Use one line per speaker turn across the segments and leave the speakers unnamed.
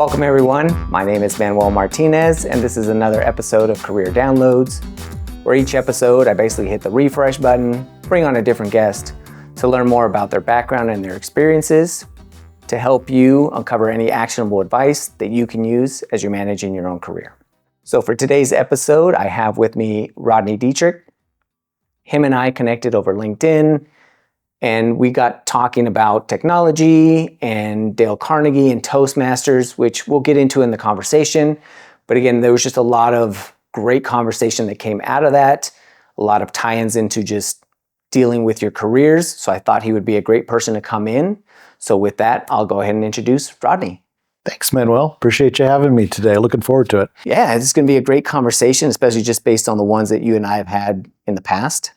Welcome everyone, my name is Manuel Martinez and this is another episode of Career Downloads, where each episode I basically hit the refresh button, bring on a different guest to learn more about their background and their experiences to help you uncover any actionable advice that you can use as you're managing your own career. So for today's episode, I have with me Rodney Detrick. Him and I connected over LinkedIn, and we got talking about technology and Dale Carnegie and Toastmasters, which we'll get into in the conversation. But again, there was just a lot of great conversation that came out of that, a lot of tie-ins into just dealing with your careers. So I thought he would be a great person to come in. So with that, I'll go ahead and introduce Rodney.
Thanks, Manuel. Appreciate you having me today. Looking forward to it.
Yeah, it's going to be a great conversation, especially just based on the ones that you and I have had in the past.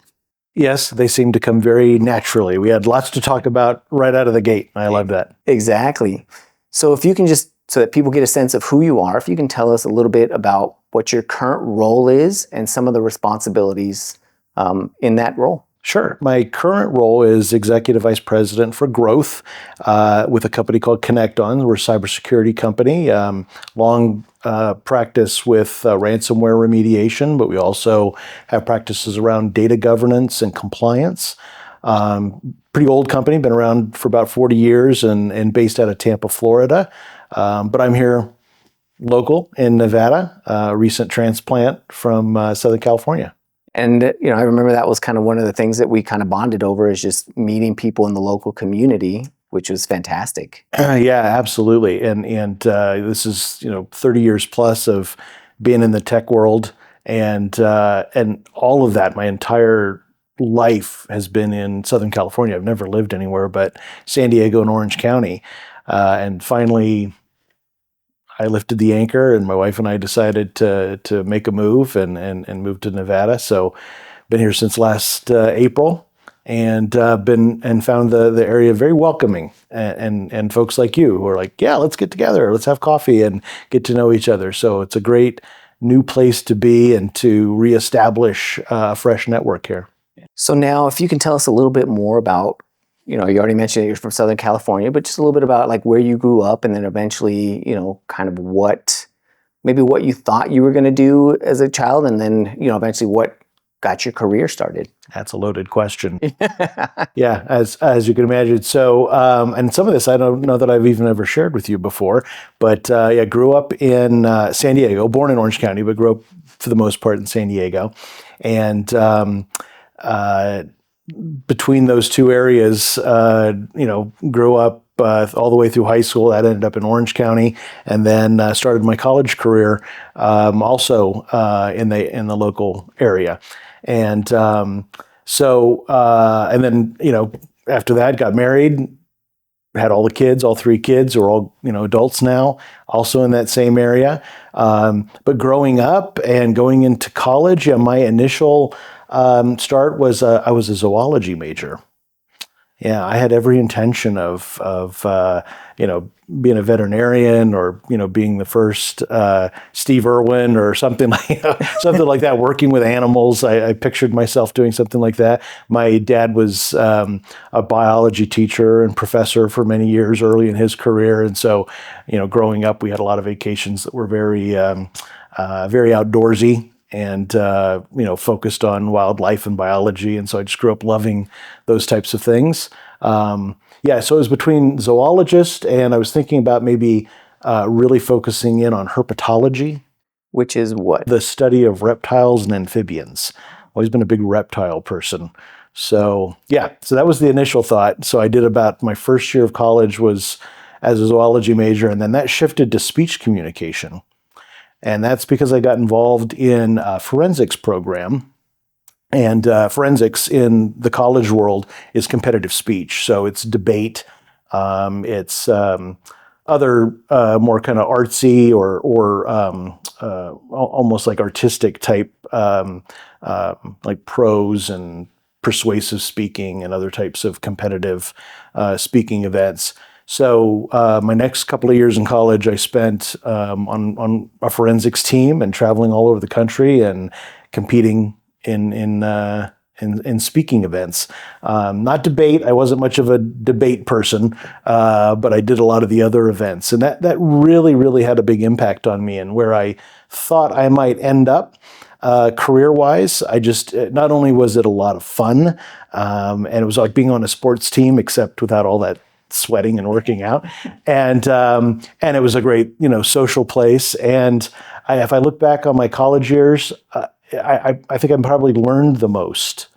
Yes, they seem to come very naturally. We had lots to talk about right out of the gate. I love that.
Exactly. So if you can just, so that people get a sense of who you are, if you can tell us a little bit about what your current role is and some of the responsibilities in that role.
Sure. My current role is Executive Vice President for Growth with a company called ConnectOn. We're a cybersecurity company. Long practice with ransomware remediation, but we also have practices around data governance and compliance. Pretty old company, been around for about 40 years and based out of Tampa, Florida. But I'm here local in Nevada, recent transplant from Southern California.
And, I remember that was kind of one of the things that we kind of bonded over, is just meeting people in the local community, which was fantastic.
Yeah, absolutely. And this is, 30 years plus of being in the tech world, and all of that, my entire life has been in Southern California. I've never lived anywhere but San Diego and Orange County. And finally, I lifted the anchor, and my wife and I decided to make a move and move to Nevada. So, been here since last April, and found the area very welcoming, and folks like you who are like, yeah, let's get together, let's have coffee and get to know each other. So it's a great new place to be and to reestablish a fresh network here.
So now, if you can tell us a little bit more about, you already mentioned that you're from Southern California, but just a little bit about like where you grew up, and then eventually, kind of what you thought you were going to do as a child, and then, eventually what got your career started.
That's a loaded question. Yeah, as you can imagine. So, and some of this I don't know that I've even ever shared with you before, but grew up in San Diego, born in Orange County, but grew up for the most part in San Diego, and between those two areas, grew up all the way through high school. That ended up in Orange County, and then started my college career also in the local area. And and then after that, got married, had all the kids, all three kids, who are all adults now, also in that same area. But growing up and going into college, my initial start was I was a zoology major. Yeah, I had every intention of being a veterinarian, or being the first Steve Irwin or something like that, working with animals. I pictured myself doing something like that. My dad was a biology teacher and professor for many years early in his career, and so growing up, we had a lot of vacations that were very very outdoorsy, and focused on wildlife and biology. And so I just grew up loving those types of things. So it was between zoologist, and I was thinking about maybe really focusing in on herpetology.
Which is what?
The study of reptiles and amphibians. Always been a big reptile person. So that was the initial thought. So I did about my first year of college was as a zoology major, and then that shifted to speech communication. And that's because I got involved in a forensics program. And forensics in the college world is competitive speech. So it's debate, it's other more kind of artsy or almost like artistic type, like prose and persuasive speaking and other types of competitive speaking events. So my next couple of years in college, I spent on a forensics team and traveling all over the country and competing in in speaking events. Not debate. I wasn't much of a debate person, but I did a lot of the other events. And that really, really had a big impact on me and where I thought I might end up. Career-wise, I just, not only was it a lot of fun, and it was like being on a sports team, except without all that sweating and working out, and it was a great, social place. And if I look back on my college years, I think I probably learned the most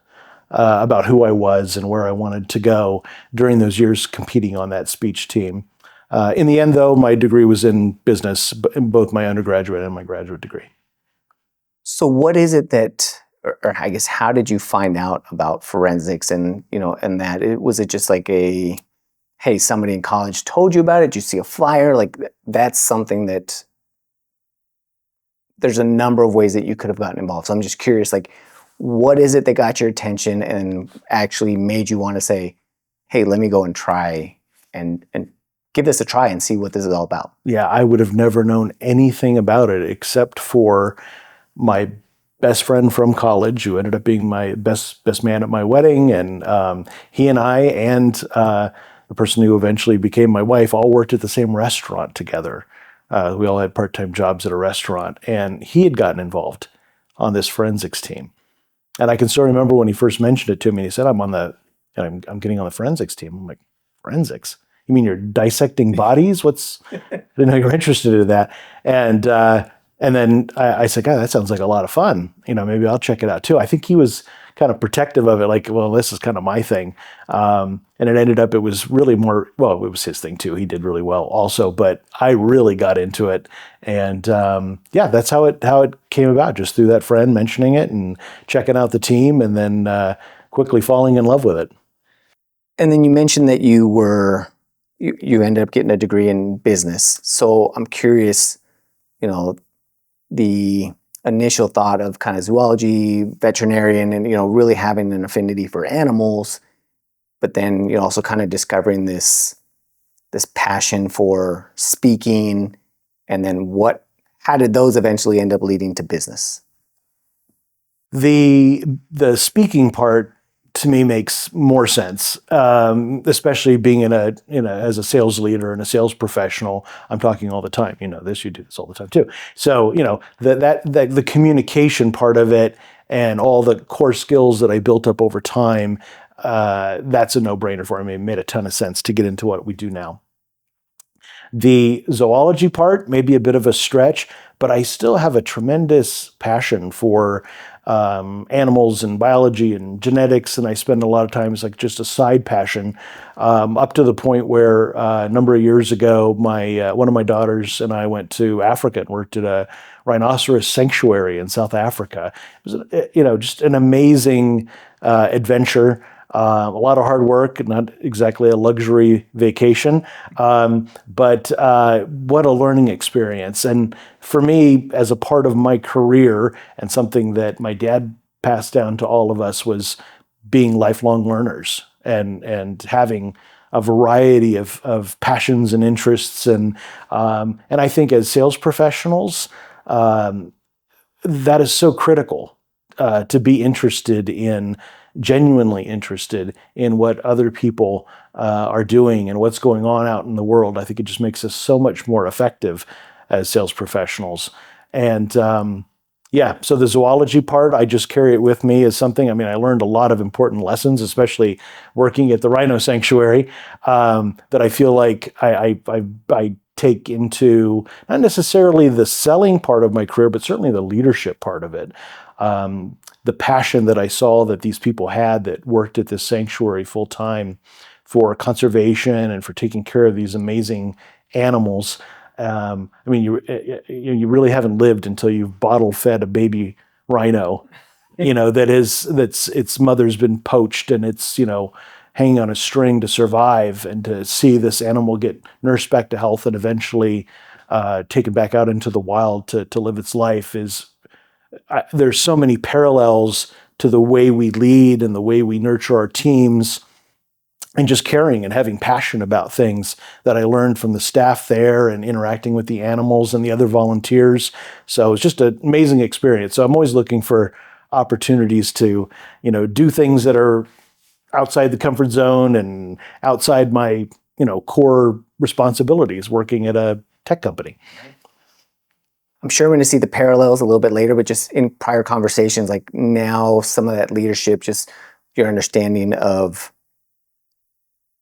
about who I was and where I wanted to go during those years competing on that speech team. In the end, though, my degree was in business, in both my undergraduate and my graduate degree.
So what is it that, or I guess, how did you find out about forensics and that? Was it just like hey, somebody in college told you about it? Did you see a flyer? Like, that's something that there's a number of ways that you could have gotten involved. So I'm just curious, like, what is it that got your attention and actually made you want to say, hey, let me go and try and give this a try and see what this is all about?
Yeah, I would have never known anything about it except for my best friend from college, who ended up being my best man at my wedding. And he and I and the person who eventually became my wife all worked at the same restaurant together. We all had part-time jobs at a restaurant, and he had gotten involved on this forensics team. And I can still remember when he first mentioned it to me. He said, I'm getting on the forensics team. I'm like, forensics? You mean you're dissecting bodies? I didn't know you were interested in that. And then I said, God, that sounds like a lot of fun. Maybe I'll check it out too. I think he was kind of protective of it, like, well, this is kind of my thing. And it ended up, it was really more, well, it was his thing too. He did really well also, but I really got into it. And that's how it came about, just through that friend mentioning it and checking out the team, and then quickly falling in love with it.
And then you mentioned that you ended up getting a degree in business. So I'm curious, the initial thought of kind of zoology, veterinarian, and really having an affinity for animals, but then also kind of discovering this passion for speaking, and then how did those eventually end up leading to business?
The speaking part to me makes more sense, especially being as a sales leader and a sales professional. I'm talking all the time. You do this all the time too. So the communication part of it and all the core skills that I built up over time, that's a no-brainer for me. It made a ton of sense to get into what we do now. The zoology part may be a bit of a stretch, but I still have a tremendous passion for animals and biology and genetics, and I spend a lot of time as like just a side passion, up to the point where a number of years ago, one of my daughters and I went to Africa and worked at a rhinoceros sanctuary in South Africa. It was just an amazing adventure. A lot of hard work, not exactly a luxury vacation, but what a learning experience. And for me, as a part of my career, and something that my dad passed down to all of us, was being lifelong learners and having a variety of passions and interests. And I think as sales professionals, that is so critical, to be genuinely interested in what other people are doing and what's going on out in the world. I think it just makes us so much more effective as sales professionals. And so the zoology part, I just carry it with me as something. I learned a lot of important lessons, especially working at the rhino sanctuary, that I feel like I take into not necessarily the selling part of my career, but certainly the leadership part of it. The passion that I saw that these people had that worked at this sanctuary full time for conservation and for taking care of these amazing animals. You really haven't lived until you've bottle fed a baby rhino, that's its mother's been poached and it's, hanging on a string to survive, and to see this animal get nursed back to health and eventually taken back out into the wild to live its life there's so many parallels to the way we lead and the way we nurture our teams, and just caring and having passion about things that I learned from the staff there and interacting with the animals and the other volunteers. So it's just an amazing experience. So I'm always looking for opportunities to, do things that are outside the comfort zone and outside my, core responsibilities working at a tech company.
I'm sure we're going to see the parallels a little bit later, but just in prior conversations, like now some of that leadership, just your understanding of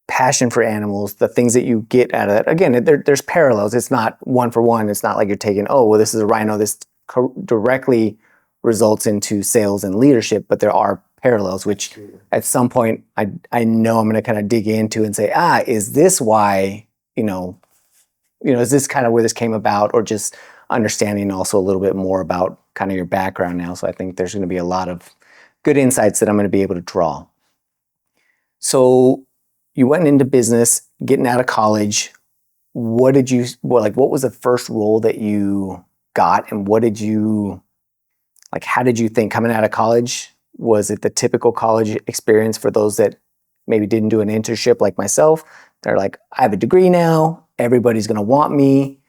passion for animals, the things that you get out of that. Again, there's parallels. It's not one for one. It's not like you're taking, oh, well, this is a rhino. This directly results into sales and leadership, but there are parallels, which at some point I know I'm going to kind of dig into and say, is this why, is this kind of where this came about, or just understanding also a little bit more about kind of your background now. So I think there's going to be a lot of good insights that I'm going to be able to draw. So you went into business, getting out of college. What was the first role that you got, and how did you think coming out of college? Was it the typical college experience for those that maybe didn't do an internship like myself? They're like, I have a degree now, everybody's going to want me.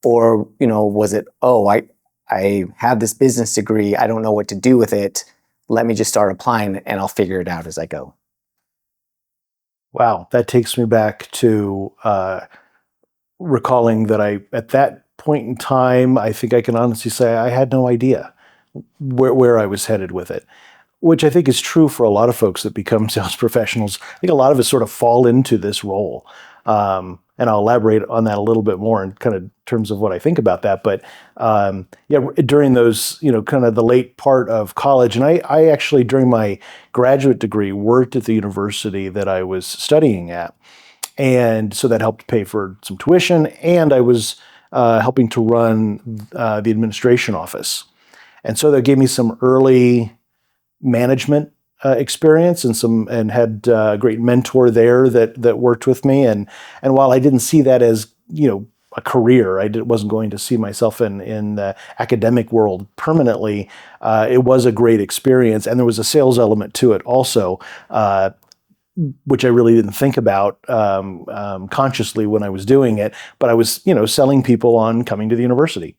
Or, was it, I have this business degree, I don't know what to do with it. Let me just start applying and I'll figure it out as I go.
Wow, that takes me back to recalling that at that point in time, I think I can honestly say I had no idea where I was headed with it, which I think is true for a lot of folks that become sales professionals. I think a lot of us sort of fall into this role. And I'll elaborate on that a little bit more in kind of terms of what I think about that. But during those, kind of the late part of college, and I actually, during my graduate degree, worked at the university that I was studying at. And so that helped pay for some tuition, and I was helping to run the administration office. And so that gave me some early management experience and had a great mentor there that worked with me. And while I didn't see that as, a career, I wasn't going to see myself in the academic world permanently, it was a great experience. And there was a sales element to it also, which I really didn't think about consciously when I was doing it. But I was, selling people on coming to the university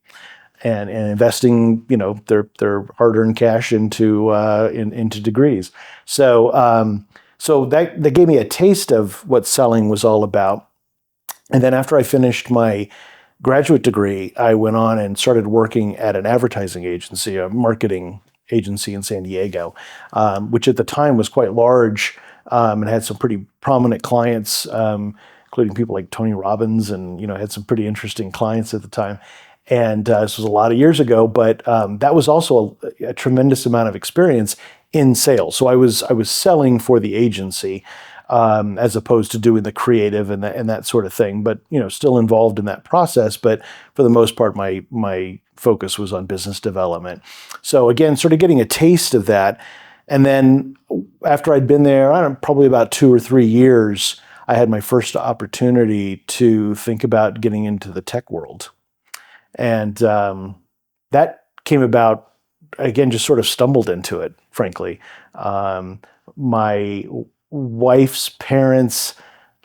and investing, their hard-earned cash into degrees. So that gave me a taste of what selling was all about. And then after I finished my graduate degree, I went on and started working at an advertising agency, a marketing agency in San Diego, which at the time was quite large and had some pretty prominent clients, including people like Tony Robbins, and had some pretty interesting clients at the time. And this was a lot of years ago, but that was also a tremendous amount of experience in sales. So I was selling for the agency as opposed to doing the creative and that sort of thing. But still involved in that process. But for the most part, my focus was on business development. So again, sort of getting a taste of that. And then after I'd been there, probably about 2 or 3 years, I had my first opportunity to think about getting into the tech world. And that came about, again, just sort of stumbled into it, frankly. My wife's parents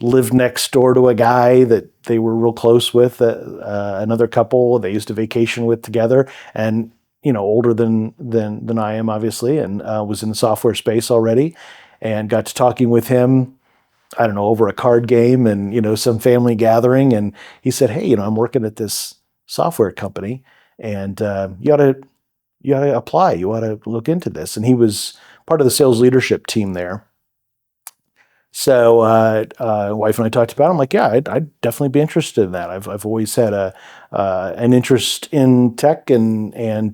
lived next door to a guy that they were real close with, another couple they used to vacation with together, and older than I am, obviously, and was in the software space already, and got to talking with him, I don't know, over a card game and some family gathering, and he said, "Hey, I'm working at this software company, and you ought to apply. You ought to look into this." And he was part of the sales leadership team there. So wife and I talked about it. I'm like, yeah, I'd definitely be interested in that. I've always had an interest in tech, and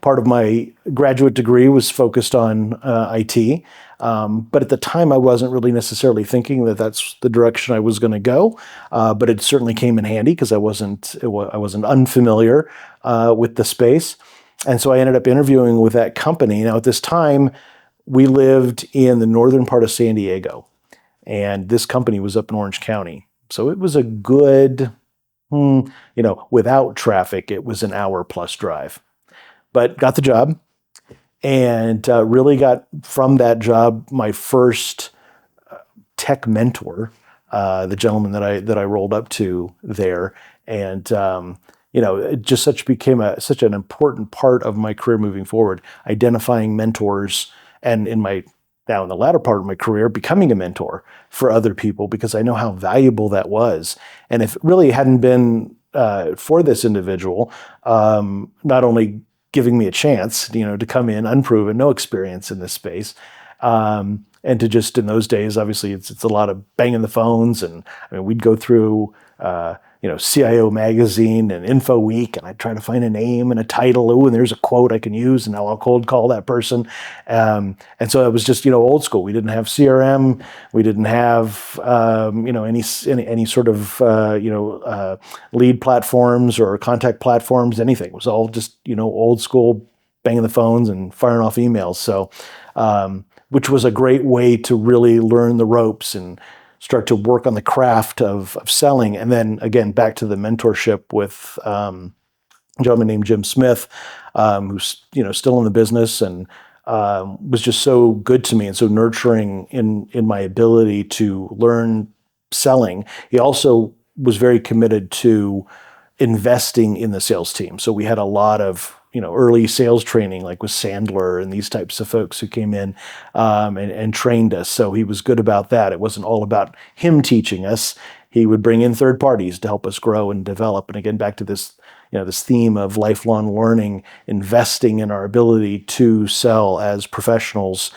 part of my graduate degree was focused on IT. But at the time, I wasn't really necessarily thinking that that's the direction I was going to go. But it certainly came in handy because I wasn't unfamiliar with the space. And so I ended up interviewing with that company. Now, at this time, we lived in the northern part of San Diego, and this company was up in Orange County. So it was a good, without traffic, it was an hour-plus drive. But got the job. And really got from that job my first tech mentor, the gentleman that I rolled up to there, and it just became such an important part of my career moving forward, identifying mentors, and now in the latter part of my career, becoming a mentor for other people, because I know how valuable that was. And if it really hadn't been for this individual, not only giving me a chance, to come in unproven, no experience in this space, and to just, in those days, obviously it's a lot of banging the phones, and I mean, we'd go through CIO magazine and Info Week, and I'd try to find a name and a title. Oh, and there's a quote I can use, and now I'll cold call that person. And so it was just old school. We didn't have CRM, we didn't have any sort of lead platforms or contact platforms. Anything. It was all just old school, banging the phones and firing off emails. So, which was a great way to really learn the ropes and start to work on the craft of selling. And then again, back to the mentorship with a gentleman named Jim Smith, who's still in the business, and was just so good to me and so nurturing in my ability to learn selling. He also was very committed to investing in the sales team. So we had a lot of early sales training, like with Sandler and these types of folks who came in and trained us. So he was good about that. It wasn't all about him teaching us. He would bring in third parties to help us grow and develop. And again, back to this, this theme of lifelong learning, investing in our ability to sell as professionals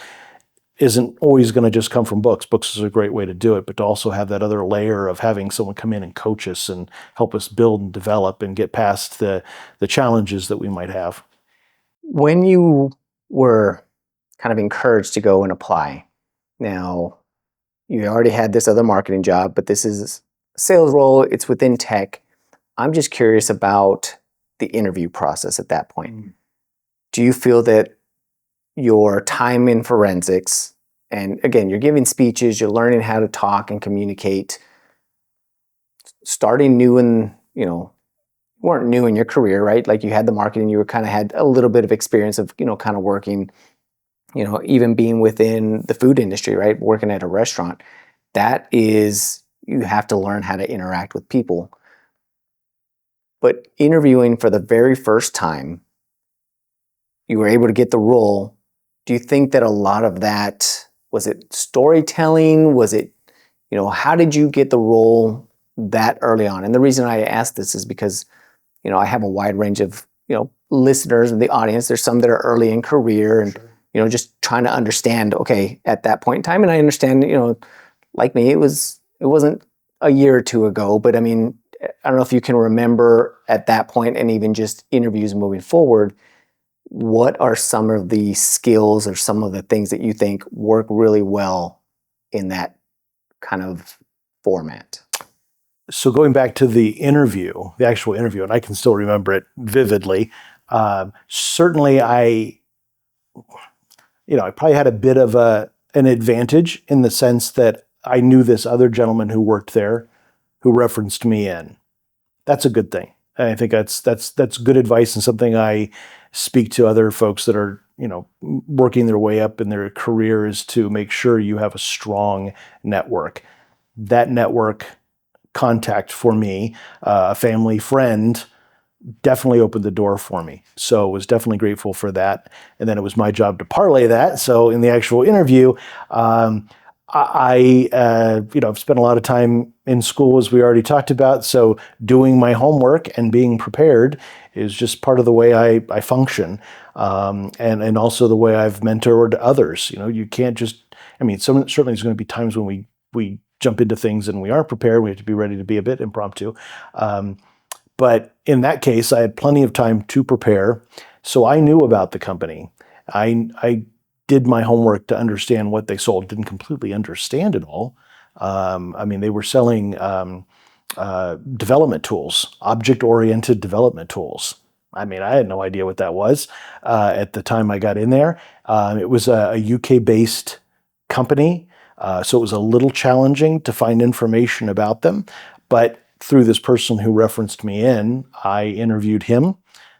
isn't always going to just come from books. Books is a great way to do it, but to also have that other layer of having someone come in and coach us and help us build and develop and get past the challenges that we might have.
When you were kind of encouraged to go and apply, now you already had this other marketing job, but this is a sales role, it's within tech. I'm just curious about the interview process at that point. Do you feel that your time in forensics, and again, you're giving speeches, you're learning how to talk and communicate, starting new and, you weren't new in your career, right? Like you had the marketing, you were kind of had a little bit of experience of, kind of working, even being within the food industry, right? Working at a restaurant. That is, you have to learn how to interact with people. But interviewing for the very first time, you were able to get the role. Do you think that a lot of that, was it storytelling? Was it, how did you get the role that early on? And the reason I ask this is because, I have a wide range of, listeners in the audience. There's some that are early in career and, sure, just trying to understand, okay, at that point in time. And I understand, like me, it wasn't a year or two ago, but I mean, I don't know if you can remember at that point and even just interviews moving forward, what are some of the skills or some of the things that you think work really well in that kind of format?
So going back to the actual interview, and I can still remember it vividly, certainly I probably had a bit of an advantage in the sense that I knew this other gentleman who worked there who referenced me in. That's a good thing. And I think that's good advice and something I speak to other folks that are, working their way up in their career, is to make sure you have a strong network. That network contact for me, a family friend, definitely opened the door for me. So was definitely grateful for that. And then it was my job to parlay that. So in the actual interview, I've spent a lot of time in school, as we already talked about. So doing my homework and being prepared is just part of the way I function. And also the way I've mentored others. You can't just, certainly there's going to be times when we jump into things and we aren't prepared. We have to be ready to be a bit impromptu. But in that case, I had plenty of time to prepare. So I knew about the company. I did my homework to understand what they sold. Didn't completely understand it all. They were selling development tools, object-oriented development tools. I had no idea what that was at the time I got in there. It was a UK-based company, so it was a little challenging to find information about them. But through this person who referenced me in, I interviewed him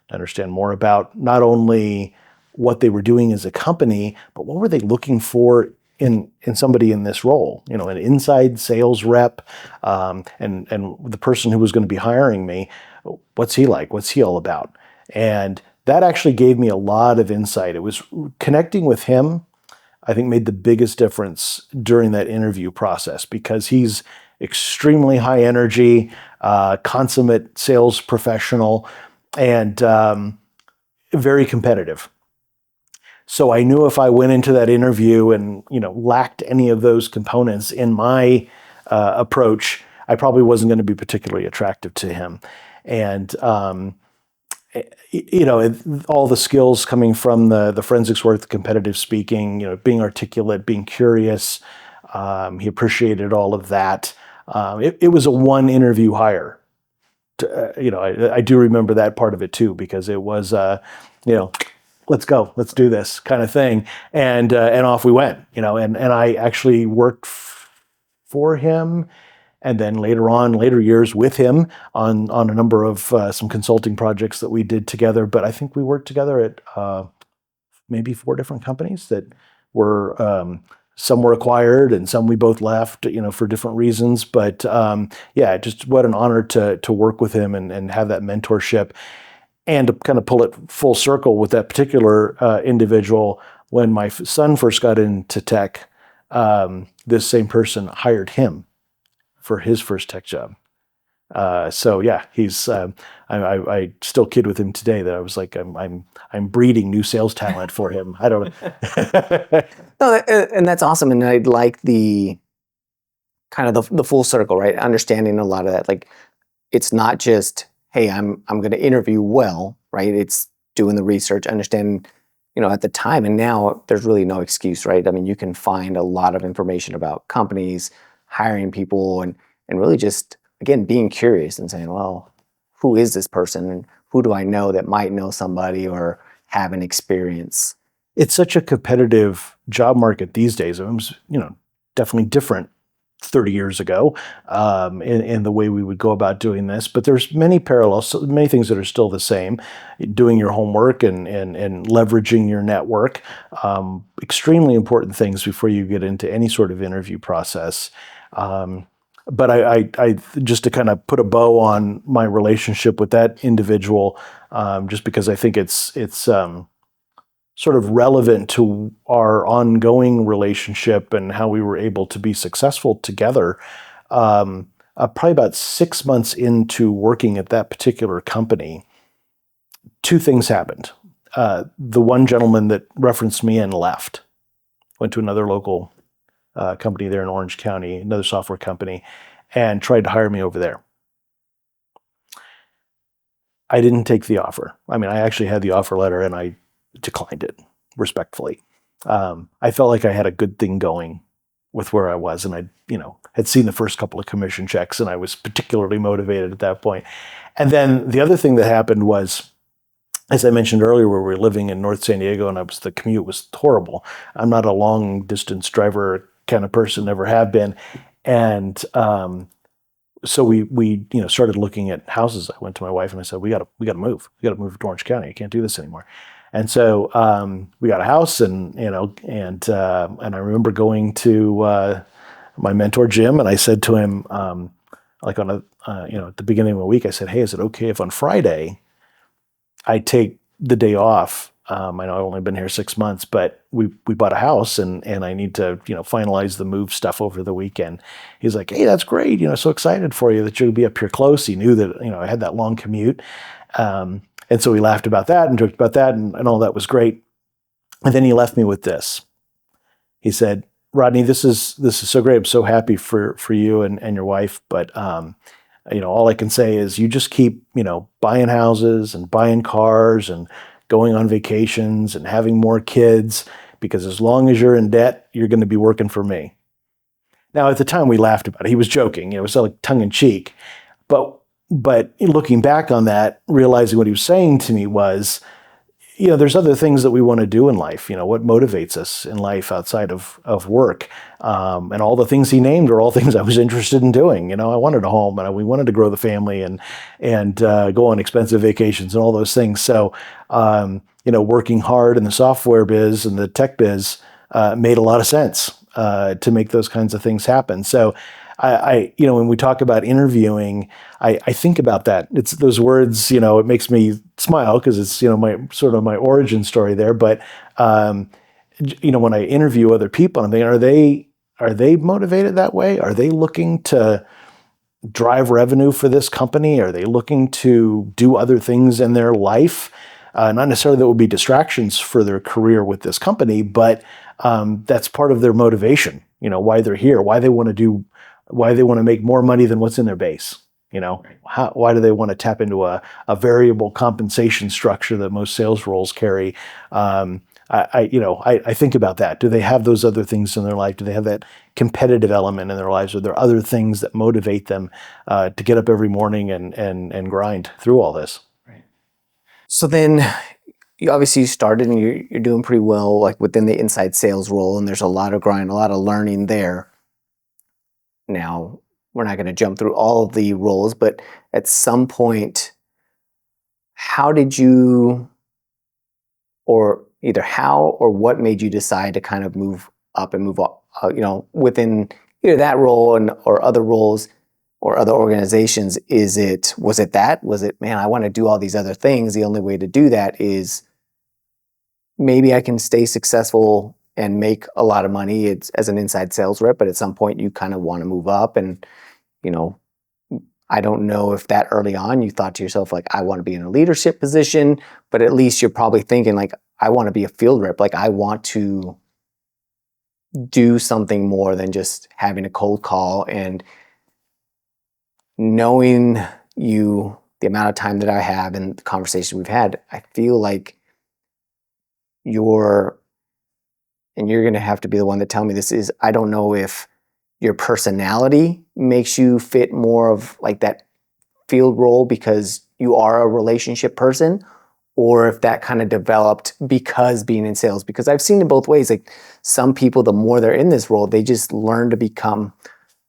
to understand more about not only what they were doing as a company, but what were they looking for in somebody in this role, an inside sales rep, and the person who was going to be hiring me, what's he like? What's he all about? And that actually gave me a lot of insight. It was connecting with him, I think, made the biggest difference during that interview process, because he's extremely high energy, consummate sales professional, and very competitive. So I knew if I went into that interview and lacked any of those components in my approach, I probably wasn't going to be particularly attractive to him. And all the skills coming from the forensics work, the competitive speaking, being articulate, being curious, he appreciated all of that. It was a one interview hire. I do remember that part of it too, because it was let's go, let's do this kind of thing. And off we went, and I actually worked for him, and then later years with him on a number of some consulting projects that we did together. But I think we worked together at maybe 4 different companies that were, some were acquired and some we both left, for different reasons. But just what an honor to work with him and have that mentorship. And to kind of pull it full circle with that particular individual, when my son first got into tech, this same person hired him for his first tech job. He's I still kid with him today that I was like, I'm breeding new sales talent for him. I don't know.
No, and that's awesome. And I like the kind of the full circle, right? Understanding a lot of that. Like, it's not just, hey, I'm going to interview well, right? It's doing the research, understanding, at the time, and now there's really no excuse, right? I mean, you can find a lot of information about companies, hiring people, and really just, again, being curious and saying, well, who is this person, and who do I know that might know somebody or have an experience?
It's such a competitive job market these days. It was, definitely different 30 years ago in the way we would go about doing this. But there's many parallels, many things that are still the same. Doing your homework and leveraging your network, extremely important things before you get into any sort of interview process. But I just to kind of put a bow on my relationship with that individual, just because I think it's sort of relevant to our ongoing relationship and how we were able to be successful together. Probably about 6 months into working at that particular company, 2 things happened. The one gentleman that referenced me and left, went to another local company there in Orange County, another software company, and tried to hire me over there. I didn't take the offer. I mean, I actually had the offer letter and I declined it respectfully. I felt like I had a good thing going with where I was, and I, had seen the first couple of commission checks, and I was particularly motivated at that point. And then the other thing that happened was, as I mentioned earlier, where we were living in North San Diego, and the commute was horrible. I'm not a long distance driver kind of person, never have been, and so we started looking at houses. I went to my wife and I said, we got to move. We got to move to Orange County. I can't do this anymore. And so we got a house, and I remember going to my mentor Jim, and I said to him, like on at the beginning of the week, I said, hey, is it okay if on Friday I take the day off? I know I've only been here 6 months, but we bought a house, and I need to finalize the move stuff over the weekend. He's like, hey, that's great. So excited for you that you'll be up here close. He knew that I had that long commute. And so we laughed about that and joked about that, and all that was great. And then he left me with this. He said, Rodney, this is so great. I'm so happy for you and your wife. But, all I can say is you just keep, buying houses and buying cars and going on vacations and having more kids, because as long as you're in debt, you're going to be working for me. Now, at the time we laughed about it. He was joking, it was like tongue in cheek. But looking back on that, realizing what he was saying to me was, there's other things that we want to do in life. What motivates us in life outside of work. And all the things he named are all things I was interested in doing. I wanted a home, and we wanted to grow the family and go on expensive vacations and all those things. So, working hard in the software biz and the tech biz made a lot of sense. to make those kinds of things happen. So when we talk about interviewing, I think about that. It's those words, it makes me smile because it's, my sort of my origin story there. But, when I interview other people, I'm thinking, are they motivated that way? Are they looking to drive revenue for this company? Are they looking to do other things in their life? Not necessarily that would be distractions for their career with this company, but that's part of their motivation, why they're here, why they want to make more money than what's in their base. Why do they want to tap into a variable compensation structure that most sales roles carry? I think about that. Do they have those other things in their life? Do they have that competitive element in their lives? Are there other things that motivate them to get up every morning and grind through all this?
Right. So then you obviously started and you're doing pretty well, like within the inside sales role, and there's a lot of grind, a lot of learning there. Now, we're not going to jump through all of the roles, but at some point, how did you, or either how or what made you decide to kind of move up and move up, within either that role or other roles or other organizations? Was it, man, I want to do all these other things. The only way to do that is maybe I can stay successful and make a lot of money as an inside sales rep, but at some point you kind of want to move up. And, I don't know if that early on you thought to yourself, like, I want to be in a leadership position, but at least you're probably thinking, like, I want to be a field rep. Like, I want to do something more than just having a cold call. And knowing you, the amount of time that I have and the conversation we've had, I feel like you're going to have to be the one to tell me this is, I don't know if your personality makes you fit more of like that field role because you are a relationship person, or if that kind of developed because being in sales. Because I've seen it both ways. Like, some people, the more they're in this role, they just learn to become,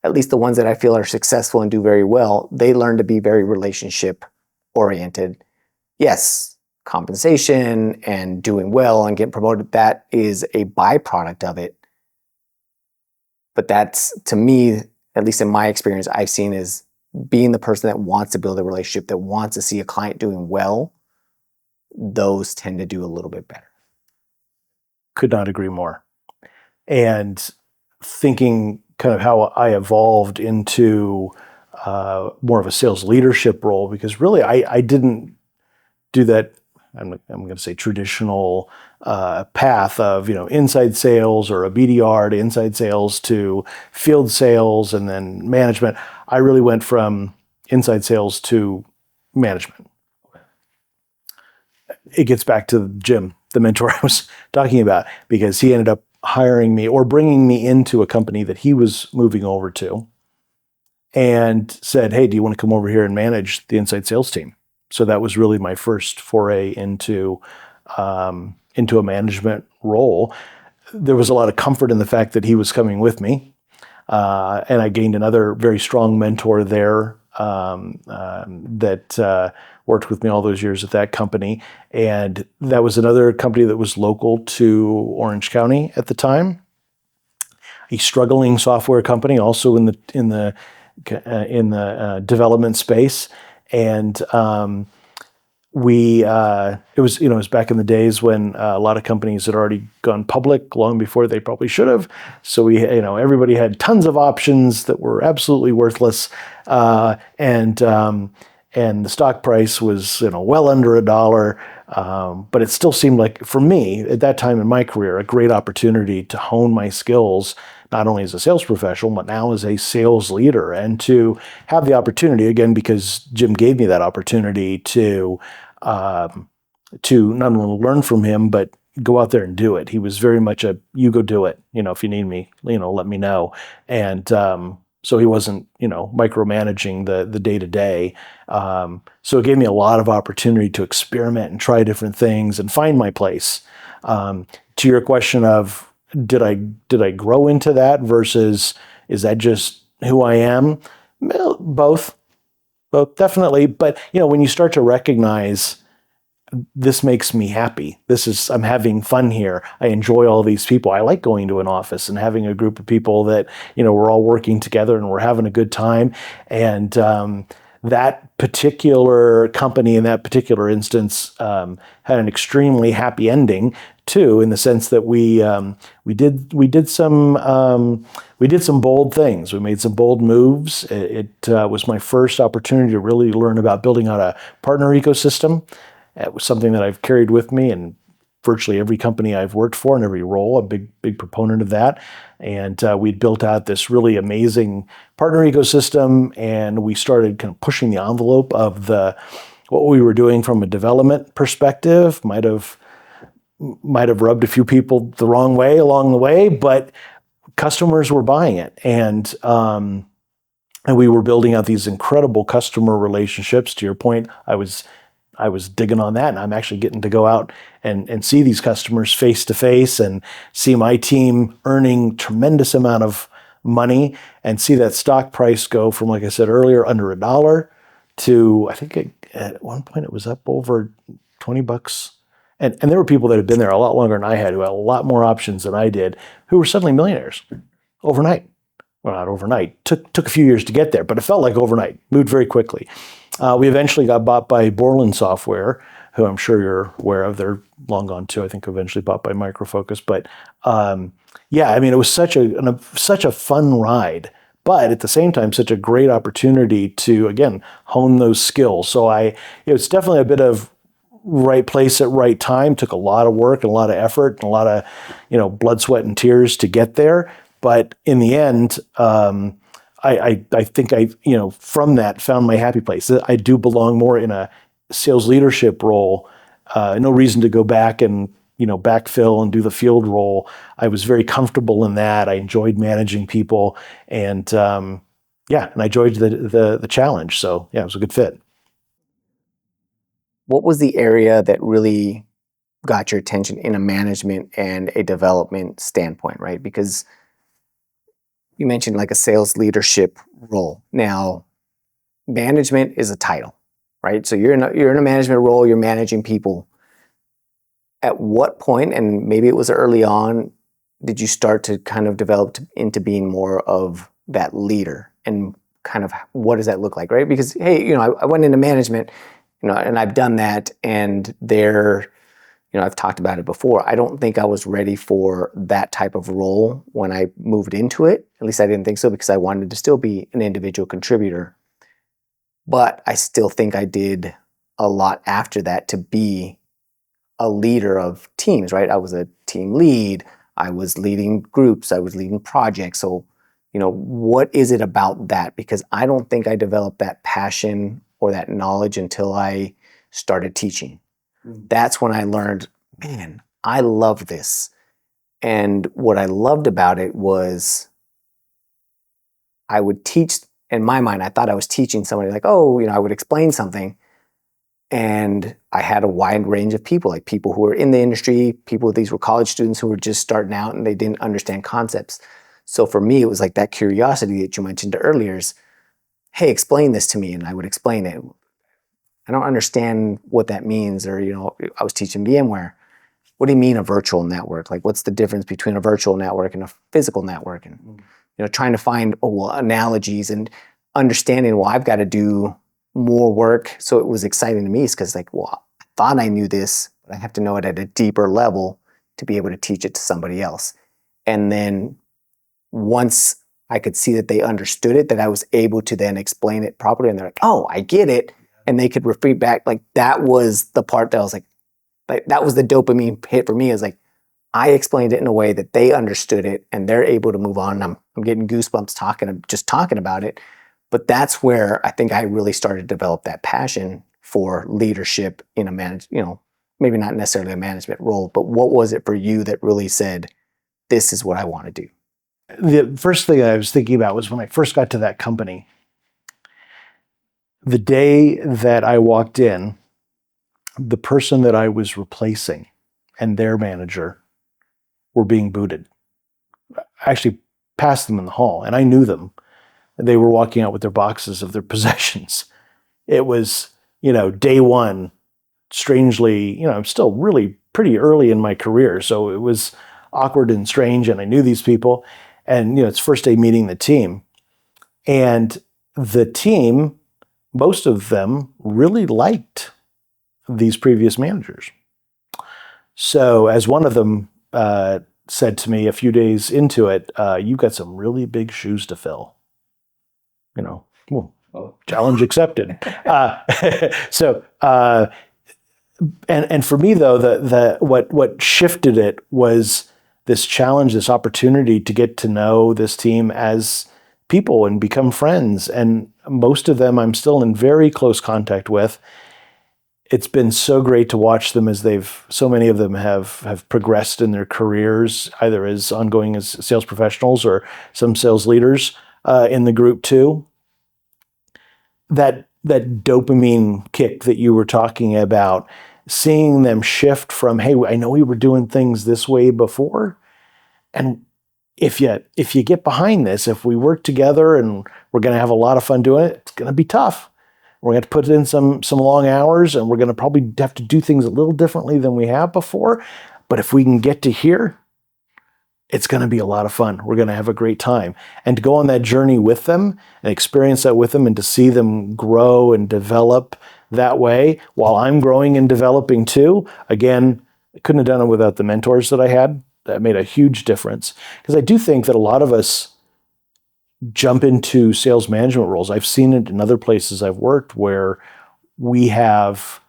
at least the ones that I feel are successful and do very well, they learn to be very relationship oriented. Yes, compensation and doing well and getting promoted, that is a byproduct of it. But that's, to me, at least in my experience, I've seen is being the person that wants to build a relationship, that wants to see a client doing well. Those tend to do a little bit better.
Could not agree more. And thinking kind of how I evolved into more of a sales leadership role, because really I didn't do that, I'm going to say traditional path of, inside sales or a BDR to inside sales to field sales and then management. I really went from inside sales to management. It gets back to Jim, the mentor I was talking about, because he ended up hiring me or bringing me into a company that he was moving over to and said, hey, do you want to come over here and manage the inside sales team? So that was really my first foray into a management role. There was a lot of comfort in the fact that he was coming with me. And I gained another very strong mentor there that worked with me all those years at that company. And that was another company that was local to Orange County at the time. A struggling software company, also in the development space. And it was back in the days when a lot of companies had already gone public long before they probably should have. So everybody had tons of options that were absolutely worthless, and the stock price was well under $1. But it still seemed like, for me at that time in my career, a great opportunity to hone my skills, not only as a sales professional, but now as a sales leader, and to have the opportunity, again, because Jim gave me that opportunity to not only learn from him, but go out there and do it. He was very much you go do it. If you need me, let me know. And so he wasn't, micromanaging the day-to-day. So it gave me a lot of opportunity to experiment and try different things and find my place. To your question of, did I grow into that versus is that just who I am? Both definitely. But when you start to recognize this makes me happy. I'm having fun here. I enjoy all these people. I like going to an office and having a group of people that, we're all working together and we're having a good time. And that particular company in that particular instance had an extremely happy ending too, in the sense that we did some bold things. We made some bold moves. It was my first opportunity to really learn about building out a partner ecosystem. It was something that I've carried with me in virtually every company I've worked for, and every role. I'm a big proponent of that. And we'd built out this really amazing partner ecosystem, and we started kind of pushing the envelope of what we were doing from a development perspective. Might have rubbed a few people the wrong way along the way, but customers were buying it. And we were building out these incredible customer relationships. To your point, I was digging on that, and I'm actually getting to go out and see these customers face to face and see my team earning tremendous amount of money and see that stock price go from, like I said earlier, under $1 to, I think at one point it was up over $20. And there were people that had been there a lot longer than I had, who had a lot more options than I did, who were suddenly millionaires overnight. Well, not overnight. Took a few years to get there, but it felt like overnight. Moved very quickly. We eventually got bought by Borland Software, who I'm sure you're aware of. They're long gone too. I think eventually bought by Micro Focus. But it was such a fun ride, but at the same time, such a great opportunity to, again, hone those skills. So it's definitely a bit of right place at right time. Took a lot of work and a lot of effort and a lot of, blood, sweat, and tears to get there. But in the end, I think from that found my happy place. I do belong more in a sales leadership role. No reason to go back and backfill and do the field role. I was very comfortable in that. I enjoyed managing people, and and I enjoyed the challenge. So it was a good fit.
What was the area that really got your attention in a management and a development standpoint, right? Because you mentioned like a sales leadership role. Now, management is a title, right? So you're in a management role, you're managing people. At what point, and maybe it was early on, did you start to kind of develop into being more of that leader? And kind of what does that look like, right? Because, hey, I went into management, and I've done that, and I've talked about it before. I don't think I was ready for that type of role when I moved into it. At least I didn't think so, because I wanted to still be an individual contributor. But I still think I did a lot after that to be a leader of teams, right? I was a team lead. I was leading groups. I was leading projects. So, what is it about that? Because I don't think I developed that passion or that knowledge until I started teaching. That's when I learned, man, I love this. And what I loved about it was I would teach, in my mind, I thought I was teaching somebody like, I would explain something. And I had a wide range of people, like people who were in the industry, these were college students who were just starting out and they didn't understand concepts. So for me, it was like that curiosity that you mentioned earlier is, hey, explain this to me. And I would explain it. I don't understand what that means. Or, I was teaching VMware. What do you mean a virtual network? Like, what's the difference between a virtual network and a physical network? And, trying to find analogies and understanding, I've got to do more work. So it was exciting to me because I thought I knew this, but I have to know it at a deeper level to be able to teach it to somebody else. And then once I could see that they understood it, that I was able to then explain it properly. And they're like, oh, I get it. And they could repeat back. Like, that was the part that I was like that was the dopamine hit for me. Is like, I explained it in a way that they understood it and they're able to move on. I'm getting goosebumps talking about it. But that's where I think I really started to develop that passion for leadership in a maybe not necessarily a management role, but what was it for you that really said, this is what I want to do?
The first thing I was thinking about was when I first got to that company. The day that I walked in, the person that I was replacing and their manager were being booted. I actually passed them in the hall, and I knew them. They were walking out with their boxes of their possessions. It was, day one, strangely, I'm still really pretty early in my career. So it was awkward and strange. And I knew these people. And, it's first day meeting the team. And the team, most of them really liked these previous managers. So as one of them said to me a few days into it, you've got some really big shoes to fill. Challenge accepted. And for me though, what shifted it was this challenge, this opportunity to get to know this team as people and become friends. And most of them I'm still in very close contact with. It's been so great to watch them as so many of them have progressed in their careers, either as ongoing as sales professionals or some sales leaders in the group too. That dopamine kick that you were talking about, seeing them shift from, hey, I know we were doing things this way before, and if you get behind this, if we work together and we're going to have a lot of fun doing it, it's going to be tough. We're going to put in some long hours, and we're going to probably have to do things a little differently than we have before. But if we can get to here, it's going to be a lot of fun. We're going to have a great time. And to go on that journey with them and experience that with them and to see them grow and develop that way while I'm growing and developing too. Again, I couldn't have done it without the mentors that I had. That made a huge difference. Because I do think that a lot of us jump into sales management roles. I've seen it in other places I've worked where we have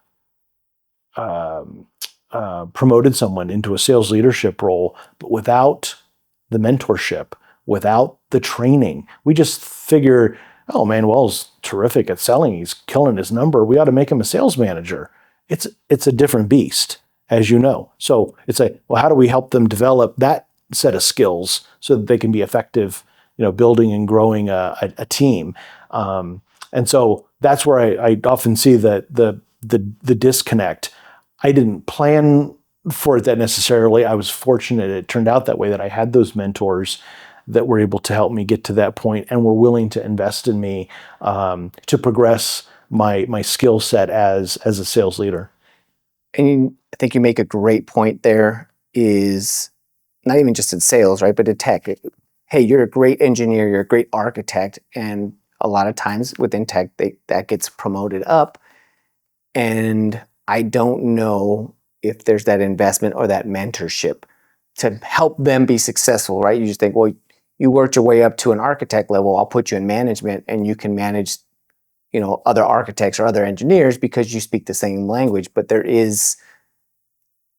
promoted someone into a sales leadership role, but without the mentorship, without the training. We just figure, oh, Manuel's terrific at selling. He's killing his number. We ought to make him a sales manager. It's a different beast, as you know. So it's well, how do we help them develop that set of skills so that they can be effective, building and growing a team? And so that's where I often see the disconnect. I didn't plan for it that necessarily. I was fortunate it turned out that way, that I had those mentors that were able to help me get to that point and were willing to invest in me to progress my skill set as a sales leader.
And I think you make a great point there, is not even just in sales, right, but in tech. Hey, you're a great engineer, you're a great architect, and a lot of times within tech, that gets promoted up. And I don't know if there's that investment or that mentorship to help them be successful, right? You just think, well, you worked your way up to an architect level, I'll put you in management and you can manage, other architects or other engineers because you speak the same language. But there is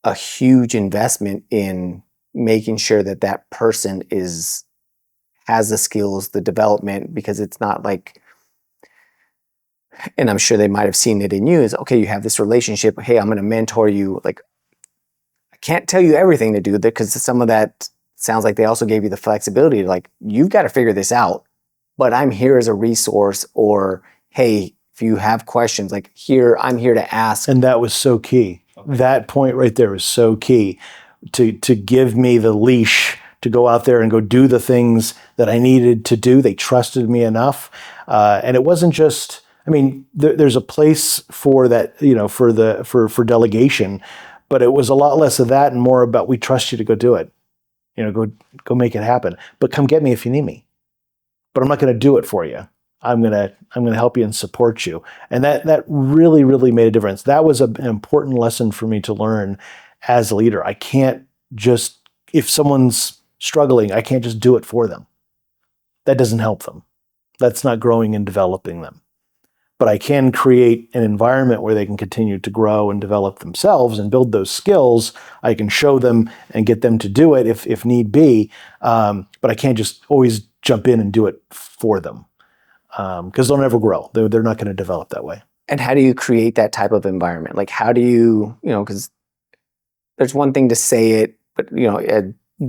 a huge investment in making sure that person has the skills, the development, because it's not like, and I'm sure they might have seen it in you, is, okay, you have this relationship. Hey, I'm going to mentor you. Like, I can't tell you everything to do, because some of that sounds like they also gave you the flexibility to, like, you've got to figure this out, but I'm here as a resource. Or, hey, if you have questions, like, I'm here to ask.
And that was so key. Okay. That point right there was so key to give me the leash to go out there and go do the things that I needed to do. They trusted me enough. And it wasn't just, there's a place for that, for delegation, but it was a lot less of that and more about, we trust you to go do it, go make it happen, but come get me if you need me, but I'm not going to do it for you. I'm going to help you and support you. And that really, really made a difference. That was an important lesson for me to learn as a leader. I can't just, if someone's struggling, I can't just do it for them. That doesn't help them. That's not growing and developing them. But I can create an environment where they can continue to grow and develop themselves and build those skills. I can show them and get them to do it if need be. But I can't just always jump in and do it for them, because they'll never grow. They're not going to develop that way.
And how do you create that type of environment? Like, how do you, because there's one thing to say it, but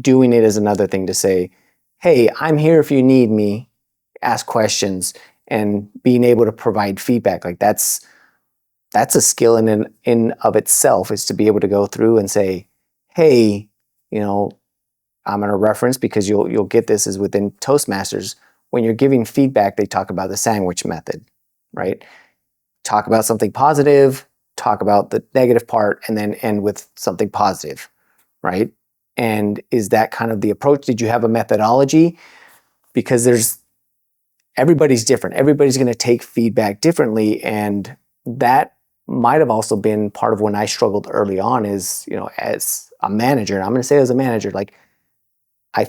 doing it is another thing to say, hey, I'm here if you need me, ask questions. And being able to provide feedback, like that's a skill in of itself, is to be able to go through and say, hey, I'm going to reference, because you'll get this, is within Toastmasters. When you're giving feedback, they talk about the sandwich method, right? Talk about something positive, talk about the negative part and then end with something positive, right? And is that kind of the approach? Did you have a methodology? Because everybody's different. Everybody's going to take feedback differently. And that might have also been part of when I struggled early on is, as a manager, and I'm going to say as a manager, like I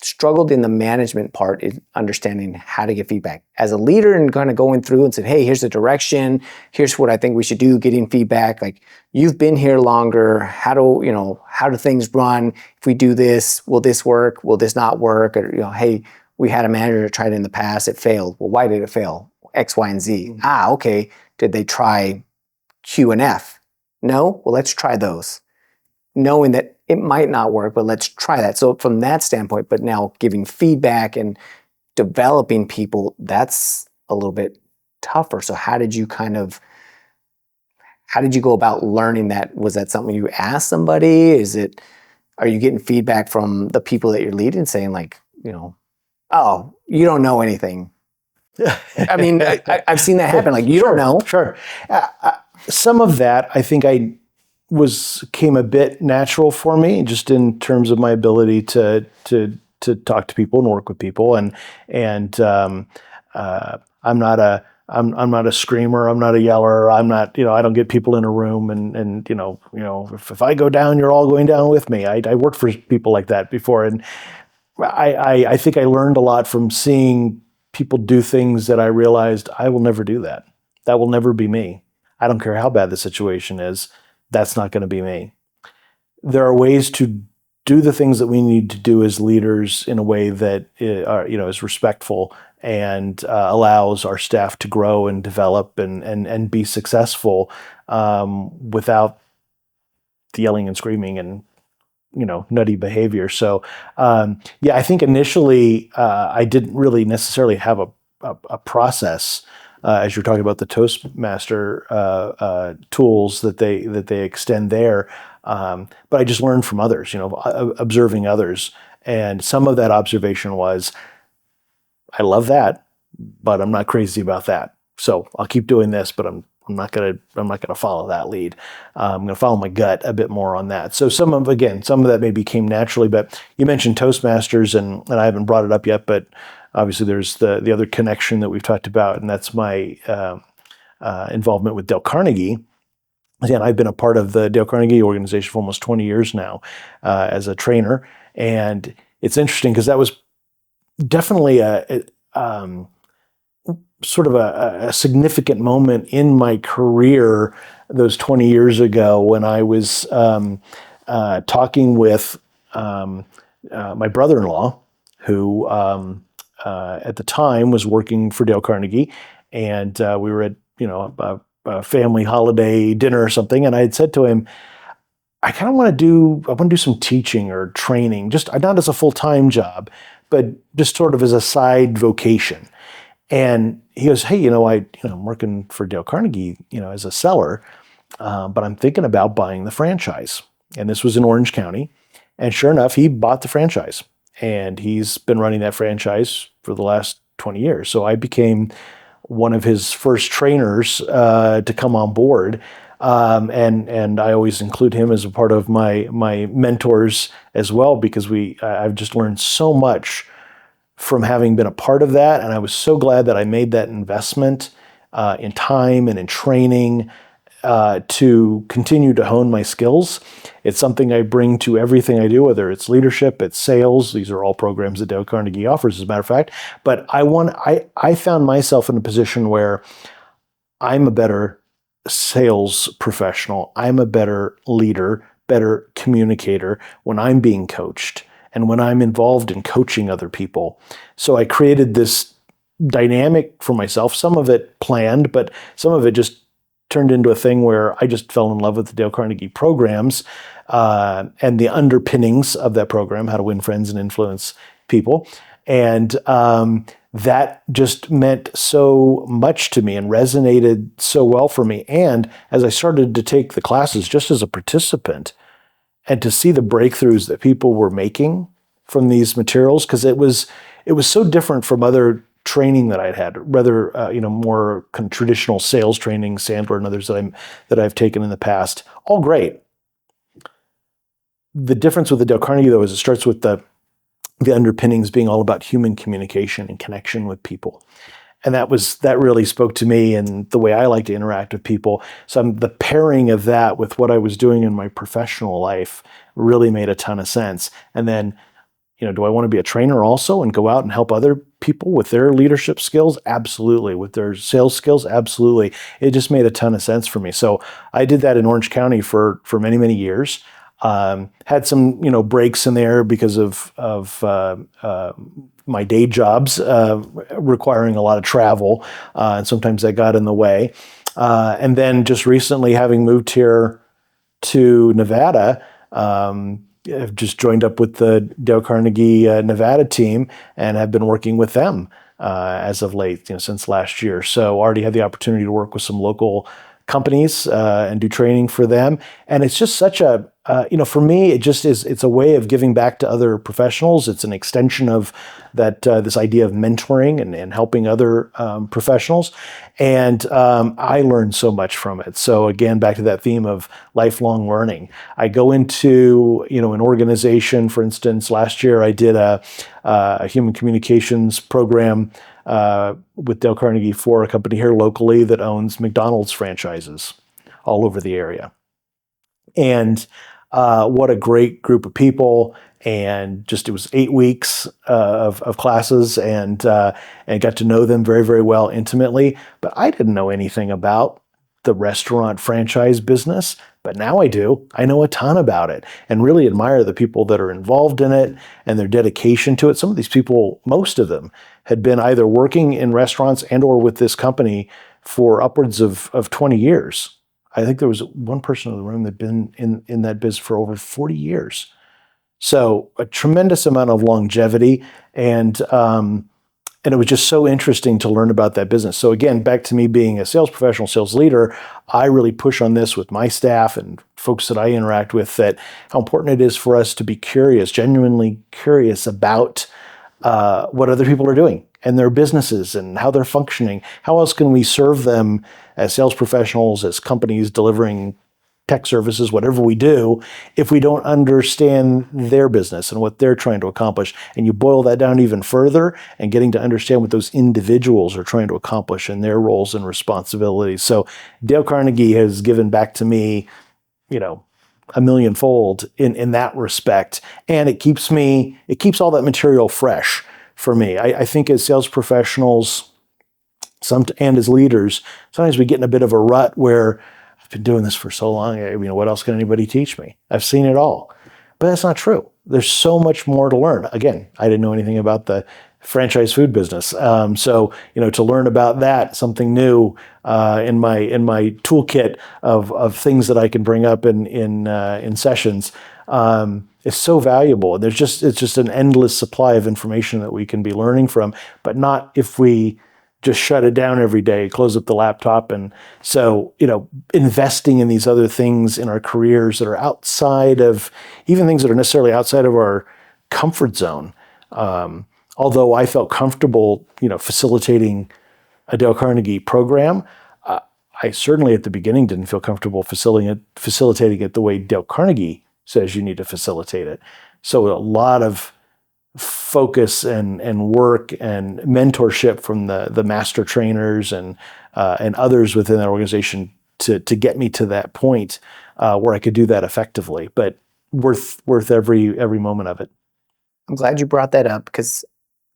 struggled in the management part in understanding how to get feedback. As a leader and kind of going through and said, hey, here's the direction, here's what I think we should do, getting feedback. Like, you've been here longer. How do things run? If we do this, will this work? Will this not work? Or, hey, we had a manager that tried it in the past, it failed. Well, why did it fail? X, Y, and Z. Okay. Did they try Q and F? No? Well, let's try those. Knowing that it might not work, but let's try that. So from that standpoint, but now giving feedback and developing people, that's a little bit tougher. So how did you go about learning that? Was that something you asked somebody? Are you getting feedback from the people that you're leading saying like, oh, you don't know anything? I mean, I've seen that happen. Like, you don't know.
Sure. Some of that, I think came a bit natural for me, just in terms of my ability to talk to people and work with people, and I'm not a screamer, I'm not a yeller, I'm not, I don't get people in a room and if I go down, you're all going down with me. I worked for people like that before, and I think I learned a lot from seeing people do things that I realized I will never do that. That will never be me. I don't care how bad the situation is. That's not going to be me. There are ways to do the things that we need to do as leaders in a way that is respectful and allows our staff to grow and develop and be successful without the yelling and screaming and nutty behavior. So I think initially I didn't really necessarily have a process. As you're talking about the Toastmaster tools that they extend there, but I just learned from others, observing others, and some of that observation was, I love that, but I'm not crazy about that. So I'll keep doing this, but I'm not gonna follow that lead. I'm gonna follow my gut a bit more on that. So some of that maybe came naturally. But you mentioned Toastmasters, and I haven't brought it up yet, but obviously, there's the other connection that we've talked about, and that's my involvement with Dale Carnegie. Again, I've been a part of the Dale Carnegie organization for almost 20 years now as a trainer, and it's interesting because that was definitely a significant moment in my career those 20 years ago when I was talking with my brother-in-law, who at the time was working for Dale Carnegie, and we were at a family holiday dinner or something, and I had said to him, I want to do some teaching or training, just not as a full-time job, but just sort of as a side vocation. And he goes, hey, I'm working for Dale Carnegie, as a seller, but I'm thinking about buying the franchise. And this was in Orange County, and sure enough, he bought the franchise. And he's been running that franchise for the last 20 years. So I became one of his first trainers to come on board. And I always include him as a part of my mentors as well, because I've just learned so much from having been a part of that. And I was so glad that I made that investment in time and in training to continue to hone my skills. It's something I bring to everything I do, whether it's leadership, it's sales. These are all programs that Dale Carnegie offers, as a matter of fact. But I found myself in a position where I'm a better sales professional. I'm a better leader, better communicator when I'm being coached and when I'm involved in coaching other people. So I created this dynamic for myself, some of it planned, but some of it just turned into a thing where I just fell in love with the Dale Carnegie programs and the underpinnings of that program, how to win friends and influence people. And that just meant so much to me and resonated so well for me. And as I started to take the classes just as a participant and to see the breakthroughs that people were making from these materials, because it was so different from other training that I'd had, rather more kind of traditional sales training, Sandler and others that I've taken in the past. All great. The difference with the Dale Carnegie, though, is it starts with the underpinnings being all about human communication and connection with people. And that really spoke to me and the way I like to interact with people. So the pairing of that with what I was doing in my professional life really made a ton of sense. And then, do I want to be a trainer also and go out and help other people with their leadership skills? Absolutely. With their sales skills? Absolutely. It just made a ton of sense for me. So I did that in Orange County for many, many years. Had some, breaks in there because of my day jobs requiring a lot of travel, and sometimes that got in the way. And then just recently, having moved here to Nevada, I've just joined up with the Dale Carnegie Nevada team and have been working with them as of late, since last year. So already had the opportunity to work with some local companies and do training for them. And it's just such a, for me, it's a way of giving back to other professionals. It's an extension of that, this idea of mentoring and helping other professionals. And I learned so much from it. So again, back to that theme of lifelong learning. I go into, an organization, for instance, last year I did a human communications program with Dale Carnegie for a company here locally that owns McDonald's franchises all over the area. And what a great group of people. And it was 8 weeks of classes and got to know them very, very well intimately. But I didn't know anything about the restaurant franchise business, but now I do. I know a ton about it and really admire the people that are involved in it and their dedication to it. Some of these people, most of them, had been either working in restaurants and or with this company for upwards of 20 years. I think there was one person in the room that had been in that biz for over 40 years. So a tremendous amount of longevity, and it was just so interesting to learn about that business. So again, back to me being a sales professional, sales leader, I really push on this with my staff and folks that I interact with, that how important it is for us to be curious, genuinely curious about what other people are doing and their businesses and how they're functioning. How else can we serve them as sales professionals, as companies delivering tech services, whatever we do, if we don't understand their business and what they're trying to accomplish? And you boil that down even further and getting to understand what those individuals are trying to accomplish in their roles and responsibilities. So Dale Carnegie has given back to me, a millionfold in that respect. And it keeps all that material fresh for me. I think as sales professionals and as leaders, sometimes we get in a bit of a rut where I've been doing this for so long, what else can anybody teach me? I've seen it all. But that's not true. There's so much more to learn. Again, I didn't know anything about the franchise food business. So to learn about that, something new in my toolkit of things that I can bring up in sessions, is so valuable. And it's just an endless supply of information that we can be learning from, but not if we just shut it down every day, close up the laptop. And so, investing in these other things in our careers that are outside of, even things that are necessarily outside of our comfort zone. Although I felt comfortable, facilitating a Dale Carnegie program, I certainly at the beginning didn't feel comfortable facilitating it the way Dale Carnegie says you need to facilitate it. So a lot of focus and work and mentorship from the master trainers and others within that organization to get me to that point where I could do that effectively. But worth every moment of it.
I'm glad you brought that up, because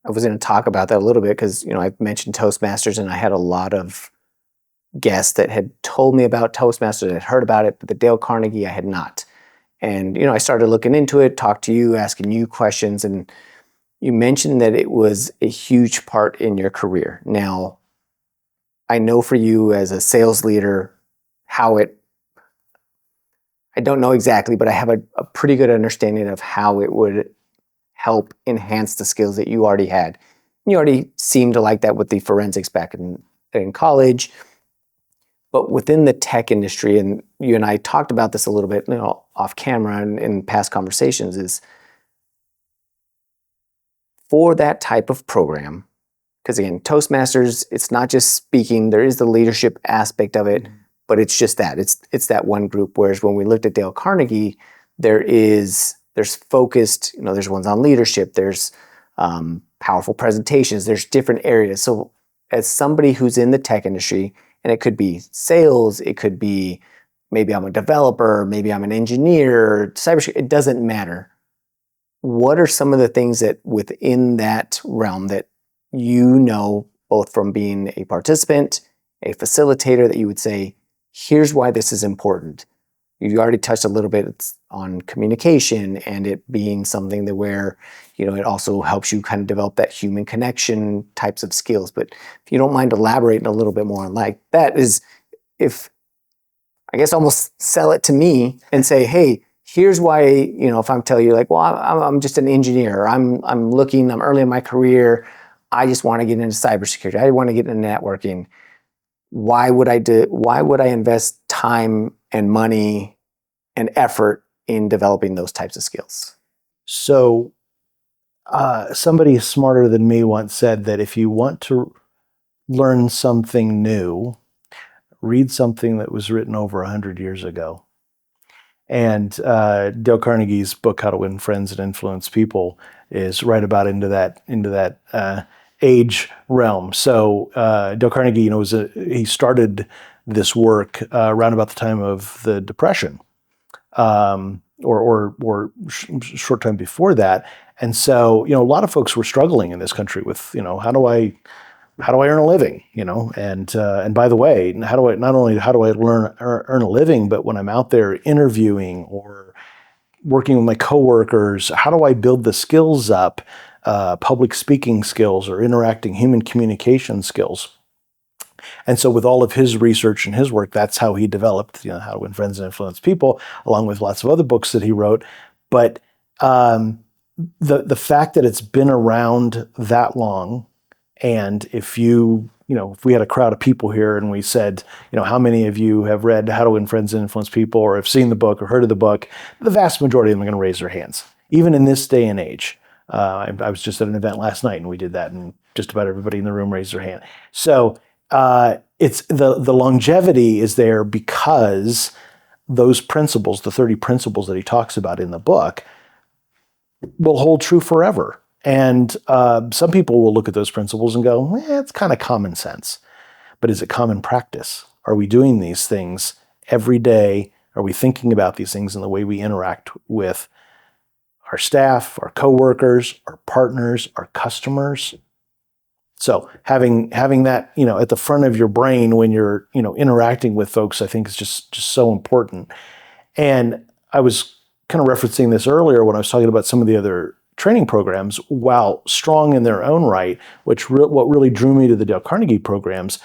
I was going to talk about that a little bit, because I've mentioned Toastmasters, and I had a lot of guests that had told me about Toastmasters, I had heard about it, but the Dale Carnegie I had not. And I started looking into it, talked to you, asking you questions, and you mentioned that it was a huge part in your career. Now, I know for you as a sales leader I don't know exactly, but I have a pretty good understanding of how it would help enhance the skills that you already had. You already seemed to like that with the forensics back in college. But within the tech industry, and you and I talked about this a little bit off camera and in past conversations, is for that type of program, because again, Toastmasters, it's not just speaking, there is the leadership aspect of it, but it's just that. It's that one group. Whereas when we looked at Dale Carnegie, there's focused, there's ones on leadership, there's powerful presentations, there's different areas. So as somebody who's in the tech industry, and it could be sales, it could be maybe I'm a developer, maybe I'm an engineer, cybersecurity, it doesn't matter. What are some of the things that within that realm that both from being a participant, a facilitator, that you would say, here's why this is important? You already touched a little bit on communication and it being something that where, it also helps you kind of develop that human connection types of skills. But if you don't mind elaborating a little bit more on like that is, if I guess almost sell it to me and say, hey, here's why, if I'm telling you like, well, I'm just an engineer, I'm early in my career, I just want to get into cybersecurity, I want to get into networking. Why would I invest time and money and effort in developing those types of skills?
So somebody smarter than me once said that if you want to learn something new, read something that was written over 100 years ago. And Dale Carnegie's book, How to Win Friends and Influence People, is right about into that age realm. So Dale Carnegie, he started this work around about the time of the Depression, or short time before that. And so, a lot of folks were struggling in this country with, how do I earn a living, and by the way, not only how do I earn a living, but when I'm out there interviewing or working with my coworkers, how do I build the skills up, public speaking skills or interacting human communication skills? And so with all of his research and his work, that's how he developed, How to Win Friends and Influence People, along with lots of other books that he wrote. But the fact that it's been around that long, and if we had a crowd of people here and we said, how many of you have read How to Win Friends and Influence People or have seen the book or heard of the book, the vast majority of them are going to raise their hands, even in this day and age. I was just at an event last night and we did that, and just about everybody in the room raised their hand. So it's the longevity is there because those principles, the 30 principles that he talks about in the book, will hold true forever. And some people will look at those principles and go, it's kind of common sense. But is it common practice? Are we doing these things every day? Are we thinking about these things in the way we interact with our staff, our coworkers, our partners, our customers? So having that, at the front of your brain when you're, interacting with folks, I think is just so important. And I was kind of referencing this earlier when I was talking about some of the other training programs, while strong in their own right, what really drew me to the Dale Carnegie programs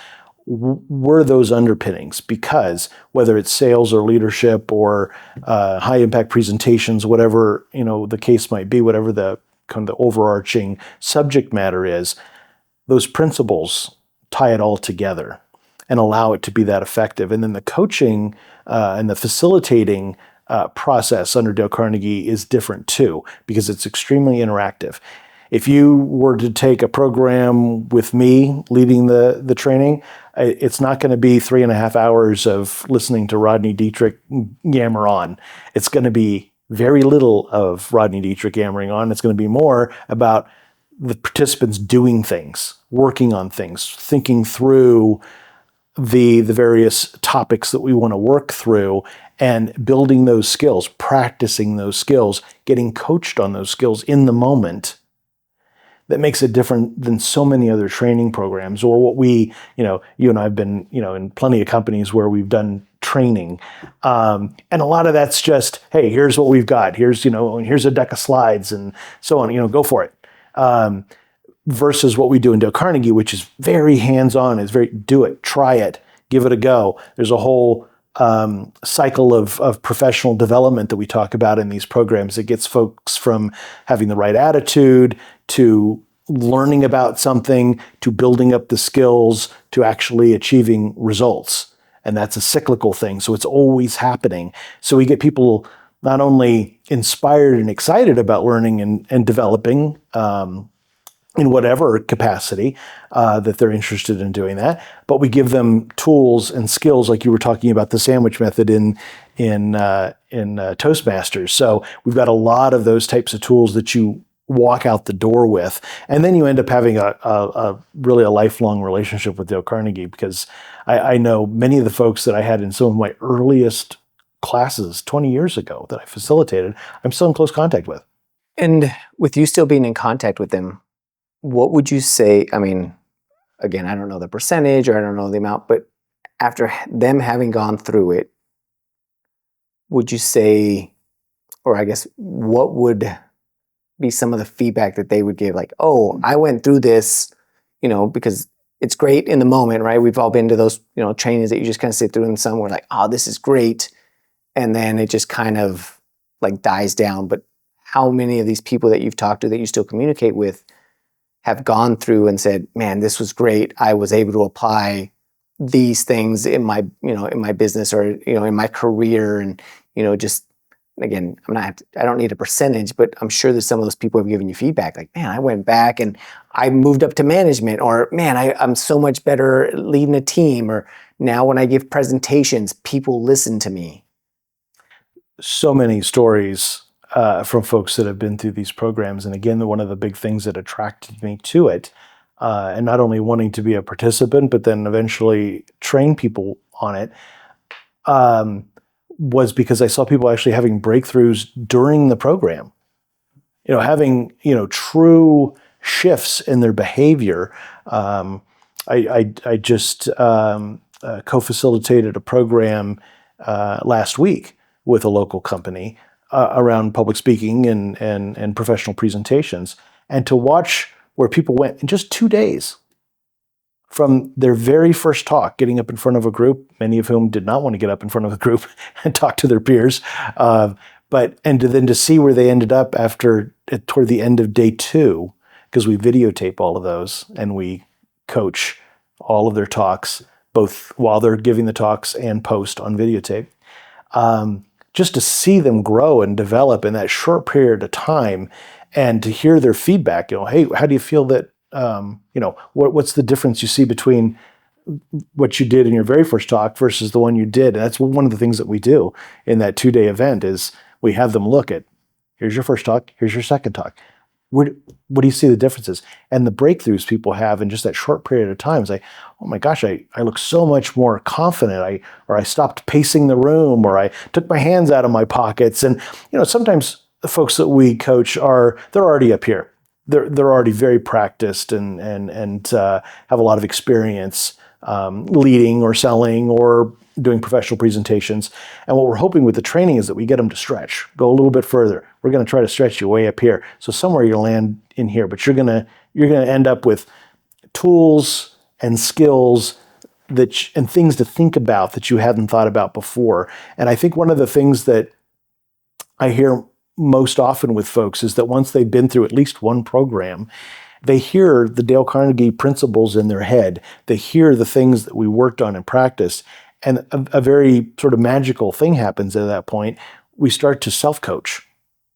were those underpinnings, because whether it's sales or leadership or high impact presentations, whatever the case might be, whatever the kind of the overarching subject matter is, those principles tie it all together and allow it to be that effective. And then the coaching and the facilitating process under Dale Carnegie is different too, because it's extremely interactive. If you were to take a program with me leading the training, it's not going to be 3.5 hours of listening to Rodney Detrick yammer on. It's going to be very little of Rodney Detrick yammering on. It's going to be more about the participants doing things, working on things, thinking through the various topics that we want to work through, and building those skills, practicing those skills, getting coached on those skills in the moment. That makes it different than so many other training programs, or what we, you and I have been, in plenty of companies where we've done training. And a lot of that's just, hey, here's what we've got. Here's a deck of slides and so on, go for it. Versus what we do in Dale Carnegie, which is very hands-on, is very do it, try it, give it a go. There's a whole cycle of professional development that we talk about in these programs that gets folks from having the right attitude to learning about something, to building up the skills, to actually achieving results. And that's a cyclical thing, so it's always happening. So we get people not only inspired and excited about learning and developing, in whatever capacity that they're interested in doing that. But we give them tools and skills, like you were talking about the sandwich method in Toastmasters. So we've got a lot of those types of tools that you walk out the door with, and then you end up having a really a lifelong relationship with Dale Carnegie, because I know many of the folks that I had in some of my earliest classes 20 years ago that I facilitated, I'm still in close contact with.
And with you still being in contact with them, what would you say? I mean, again, I don't know the percentage or I don't know the amount, but after them having gone through it, would you say, or I guess, what would be some of the feedback that they would give? Like, oh, I went through this, because it's great in the moment, right? We've all been to those, trainings that you just kind of sit through and some were like, oh, this is great. And then it just kind of like dies down. But how many of these people that you've talked to that you still communicate with have gone through and said, man, this was great. I was able to apply these things in my, in my business or, in my career. And, just, again, I don't need a percentage, but I'm sure that some of those people have given you feedback. Like, man, I went back and I moved up to management, or man, I'm so much better leading a team, or now when I give presentations, people listen to me.
So many stories from folks that have been through these programs. And again, one of the big things that attracted me to it, and not only wanting to be a participant, but then eventually train people on it, was because I saw people actually having breakthroughs during the program. Having, true shifts in their behavior. I just co-facilitated a program last week with a local company around public speaking and professional presentations, and to watch where people went in just 2 days from their very first talk, getting up in front of a group, many of whom did not want to get up in front of a group and talk to their peers, then to see where they ended up toward the end of day 2, because we videotape all of those and we coach all of their talks, both while they're giving the talks and post on videotape. Just to see them grow and develop in that short period of time, and to hear their feedback, hey, how do you feel that, what's the difference you see between what you did in your very first talk versus the one you did? And that's one of the things that we do in that 2-day event is we have them look at, here's your first talk, here's your second talk. What do you see the differences? And the breakthroughs people have in just that short period of time is like, oh my gosh, I look so much more confident. I stopped pacing the room, or I took my hands out of my pockets. And, sometimes the folks that we coach they're already up here. They're already very practiced and have a lot of experience leading or selling or doing professional presentations. And what we're hoping with the training is that we get them to stretch, go a little bit further. We're going to try to stretch you way up here. So somewhere you'll land in here, but you're going to end up with tools and skills and things to think about that you hadn't thought about before. And I think one of the things that I hear most often with folks is that once they've been through at least one program, they hear the Dale Carnegie principles in their head. They hear the things that we worked on and practiced. And a very sort of magical thing happens at that point. We start to self-coach.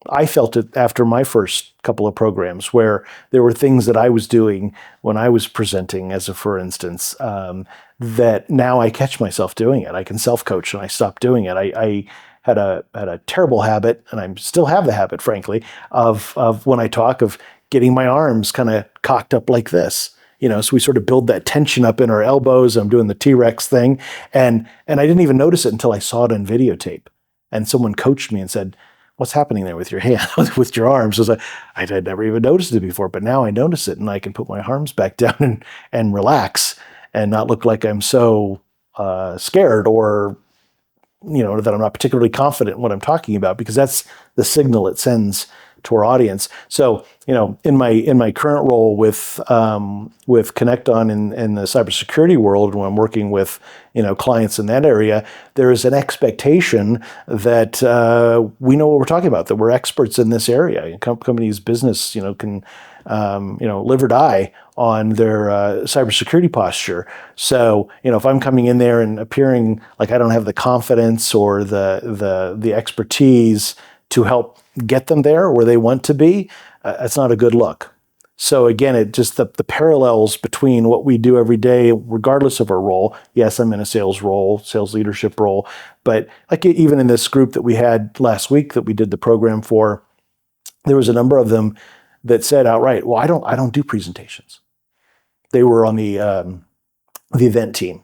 I felt it after my first couple of programs, where there were things that I was doing when I was presenting, for instance, that now I catch myself doing it. I can self-coach and I stop doing it. I had a terrible habit, and I still have the habit, frankly, of when I talk, of getting my arms kind of cocked up like this. So we sort of build that tension up in our elbows. I'm doing the T-Rex thing. And I didn't even notice it until I saw it on videotape. And someone coached me and said, what's happening there with your hand, with your arms? I had never even noticed it before, but now I notice it, and I can put my arms back down and relax and not look like I'm so scared, or that I'm not particularly confident in what I'm talking about, because that's the signal it sends to our audience. So, in my current role with ConnectOn in the cybersecurity world, when I'm working with clients in that area, there is an expectation that we know what we're talking about, that we're experts in this area. Companies' business, can live or die on their cybersecurity posture. So, if I'm coming in there and appearing like I don't have the confidence or the expertise to help get them there where they want to be, it's not a good look. So again, it just the parallels between what we do every day, regardless of our role. Yes, I'm in a sales role, sales leadership role, but like even in this group that we had last week that we did the program for, there was a number of them that said outright, "Well, I don't do presentations." They were on the event team.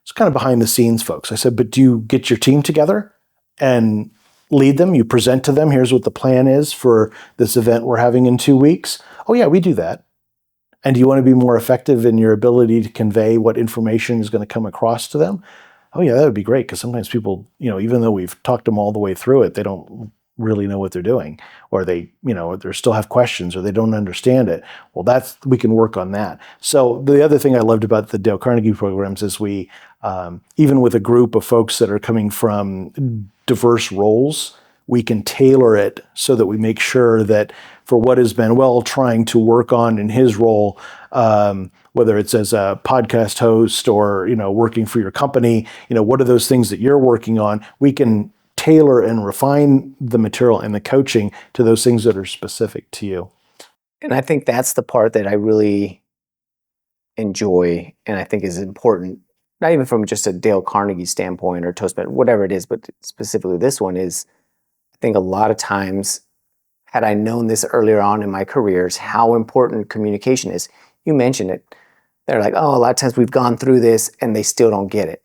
It's kind of behind the scenes folks. I said, "But do you get your team together and lead them? You present to them, here's what the plan is for this event we're having in 2 weeks." "Oh yeah, we do that." "And do you want to be more effective in your ability to convey what information is going to come across to them?" "Oh yeah, that would be great." Because sometimes people, even though we've talked them all the way through it, they don't really know what they're doing, or they still have questions, or they don't understand it. Well, we can work on that. So the other thing I loved about the Dale Carnegie programs is we, even with a group of folks that are coming from diverse roles, we can tailor it so that we make sure that for what has been trying to work on in his role, whether it's as a podcast host or working for your company, what are those things that you're working on? We can tailor and refine the material and the coaching to those things that are specific to you.
And I think that's the part that I really enjoy and I think is important, not even from just a Dale Carnegie standpoint or Toastmaster, whatever it is, but specifically this one is, I think a lot of times, had I known this earlier on in my careers, how important communication is. You mentioned it. They're like, "Oh, a lot of times we've gone through this and they still don't get it."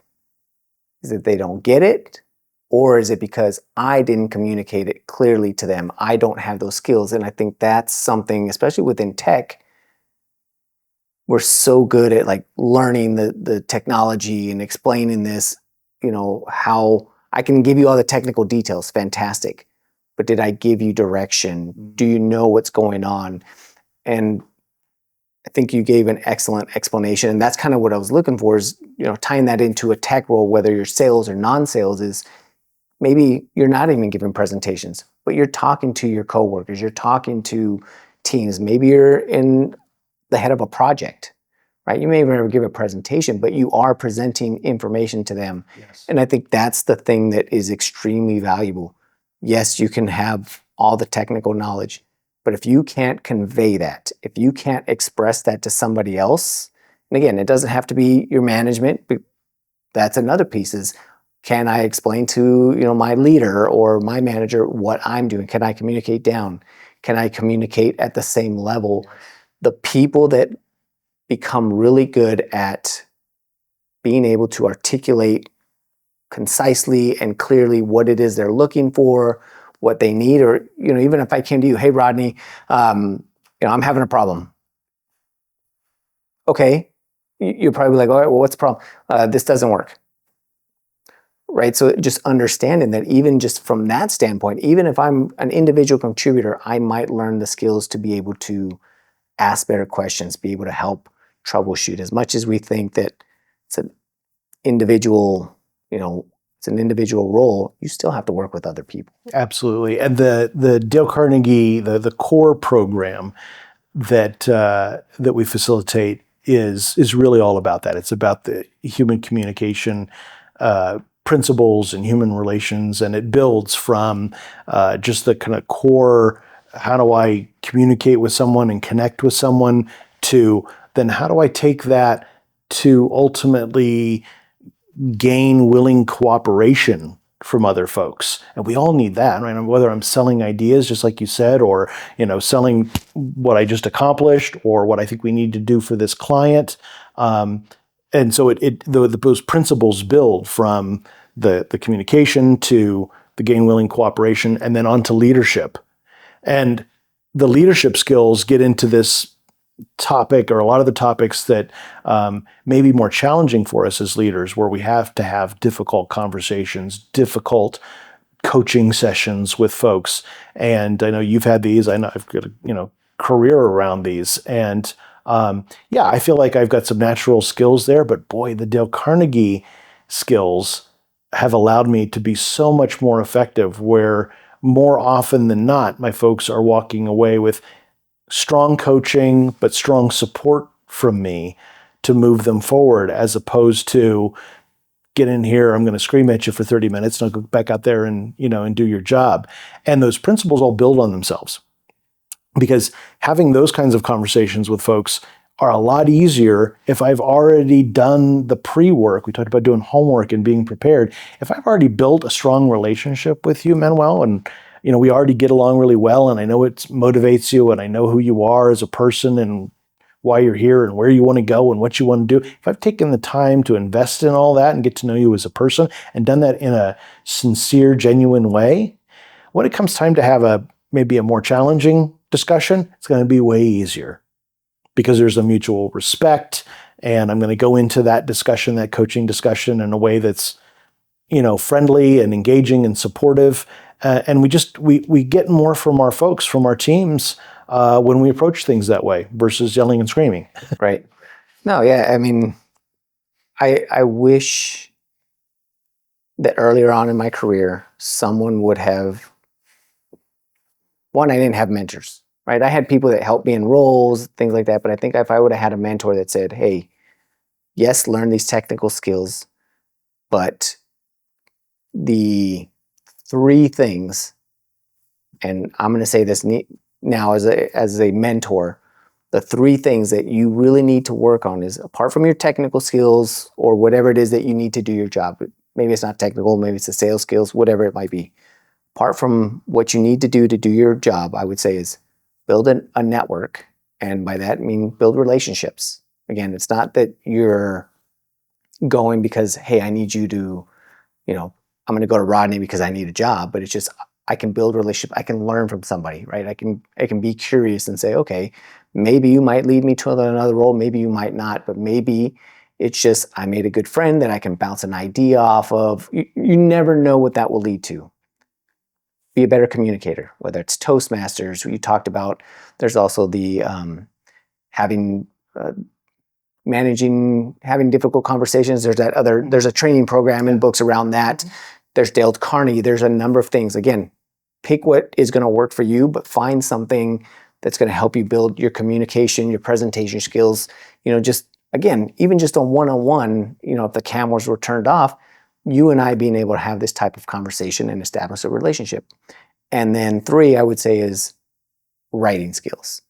Is it they don't get it? Or is it because I didn't communicate it clearly to them? I don't have those skills. And I think that's something, especially within tech, we're so good at like learning the technology and explaining this, how I can give you all the technical details. Fantastic. But did I give you direction? Do you know what's going on? And I think you gave an excellent explanation. And that's kind of what I was looking for is, tying that into a tech role, whether you're sales or non-sales, is maybe you're not even giving presentations, but you're talking to your coworkers, you're talking to teams. Maybe you're in the head of a project, right? You may never give a presentation, but you are presenting information to them.
Yes.
And I think that's the thing that is extremely valuable. Yes, you can have all the technical knowledge, but if you can't convey that, if you can't express that to somebody else, and again, it doesn't have to be your management, but that's another piece is, can I explain to my leader or my manager what I'm doing? Can I communicate down? Can I communicate at the same level? The people that become really good at being able to articulate concisely and clearly what it is they're looking for, what they need, or even if I came to you, "Hey Rodney, I'm having a problem." Okay, you're probably like, "All right, well, what's the problem?" "This doesn't work." Right? So just understanding that even just from that standpoint, even if I'm an individual contributor, I might learn the skills to be able to ask better questions, be able to help troubleshoot. As much as we think that it's an individual, it's an individual role, you still have to work with other people.
Absolutely. And the Dale Carnegie, the core program that we facilitate is really all about that. It's about the human communication principles and human relations, and it builds from just the kind of core, how do I communicate with someone and connect with someone, to then how do I take that to ultimately gain willing cooperation from other folks. And we all need that, right? Whether I'm selling ideas, just like you said, or selling what I just accomplished or what I think we need to do for this client. And so those principles build from the communication to the gain willing cooperation, and then on to leadership. And the leadership skills get into this topic, or a lot of the topics that may be more challenging for us as leaders, where we have to have difficult conversations, difficult coaching sessions with folks. And I know you've had these. I know I've got a career around these, and I feel like I've got some natural skills there. But boy, the Dale Carnegie skills have allowed me to be so much more effective, where more often than not, my folks are walking away with strong coaching, but strong support from me to move them forward, as opposed to get in here, I'm going to scream at you for 30 minutes and I'll go back out there and, and do your job. And those principles all build on themselves. because having those kinds of conversations with folks are a lot easier if I've already done the pre-work. We talked about doing homework and being prepared. If I've already built a strong relationship with you, Manuel, and we already get along really well, and I know it motivates you, and I know who you are as a person and why you're here and where you want to go and what you want to do. If I've taken the time to invest in all that and get to know you as a person and done that in a sincere, genuine way, when it comes time to have maybe a more challenging discussion, it's going to be way easier because there's a mutual respect, and I'm going to go into that discussion, that coaching discussion, in a way that's friendly and engaging and supportive, and we get more from our folks, from our teams, when we approach things that way versus yelling and screaming.
Right. No, yeah. I mean, I wish that earlier on in my career, someone would have. One, I didn't have mentors, right? I had people that helped me in roles, things like that. But I think if I would have had a mentor that said, hey, yes, learn these technical skills, but the three things, and I'm going to say this now as a mentor, the three things that you really need to work on is, apart from your technical skills or whatever it is that you need to do your job, maybe it's not technical, maybe it's the sales skills, whatever it might be. Apart from what you need to do your job, I would say is build a network. And by that, I mean build relationships. Again, it's not that you're going because, hey, I need you to, I'm going to go to Rodney because I need a job, but it's just, I can build relationship. I can learn from somebody, right? I can be curious and say, okay, maybe you might lead me to another role. Maybe you might not, but maybe it's just, I made a good friend that I can bounce an idea off of. You never know what that will lead to. Be a better communicator, whether it's Toastmasters, you talked about. There's also the having difficult conversations. There's a training program and books around that. There's Dale Carnegie. There's a number of things. Again, pick what is going to work for you, but find something that's going to help you build your communication, your presentation skills. Just again, even just a one-on-one, if the cameras were turned off, you and I being able to have this type of conversation and establish a relationship. And then 3, I would say, is writing skills.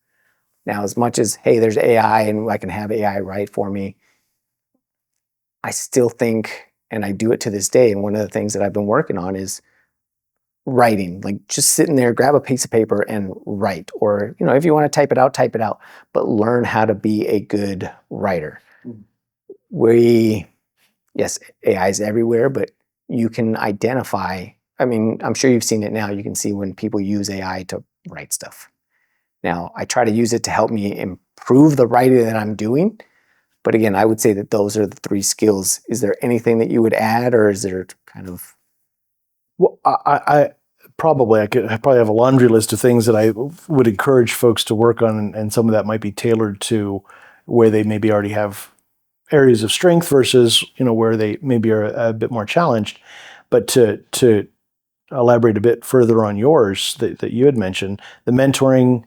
Now, as much as, hey, there's AI and I can have AI write for me, I still think, and I do it to this day, and one of the things that I've been working on is writing, like just sitting there, grab a piece of paper and write. Or, if you want to type it out, but learn how to be a good writer. Yes, AI is everywhere, but you can identify. I mean, I'm sure you've seen it now. You can see when people use AI to write stuff. Now, I try to use it to help me improve the writing that I'm doing. But again, I would say that those are the 3 skills. Is there anything that you would add, or is there kind of?
Well, I probably have a laundry list of things that I would encourage folks to work on, and some of that might be tailored to where they maybe already have areas of strength versus where they maybe are a bit more challenged. But to elaborate a bit further on yours that you had mentioned, the mentoring,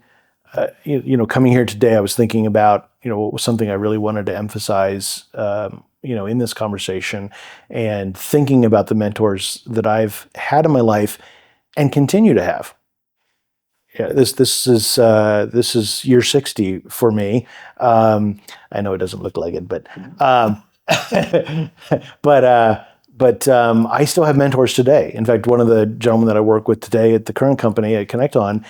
coming here today, I was thinking about what was something I really wanted to emphasize in this conversation, and thinking about the mentors that I've had in my life and continue to have. Yeah, this is year 60 for me. I know it doesn't look like it, but but I still have mentors today. In fact, one of the gentlemen that I work with today at the current company at ConnectOn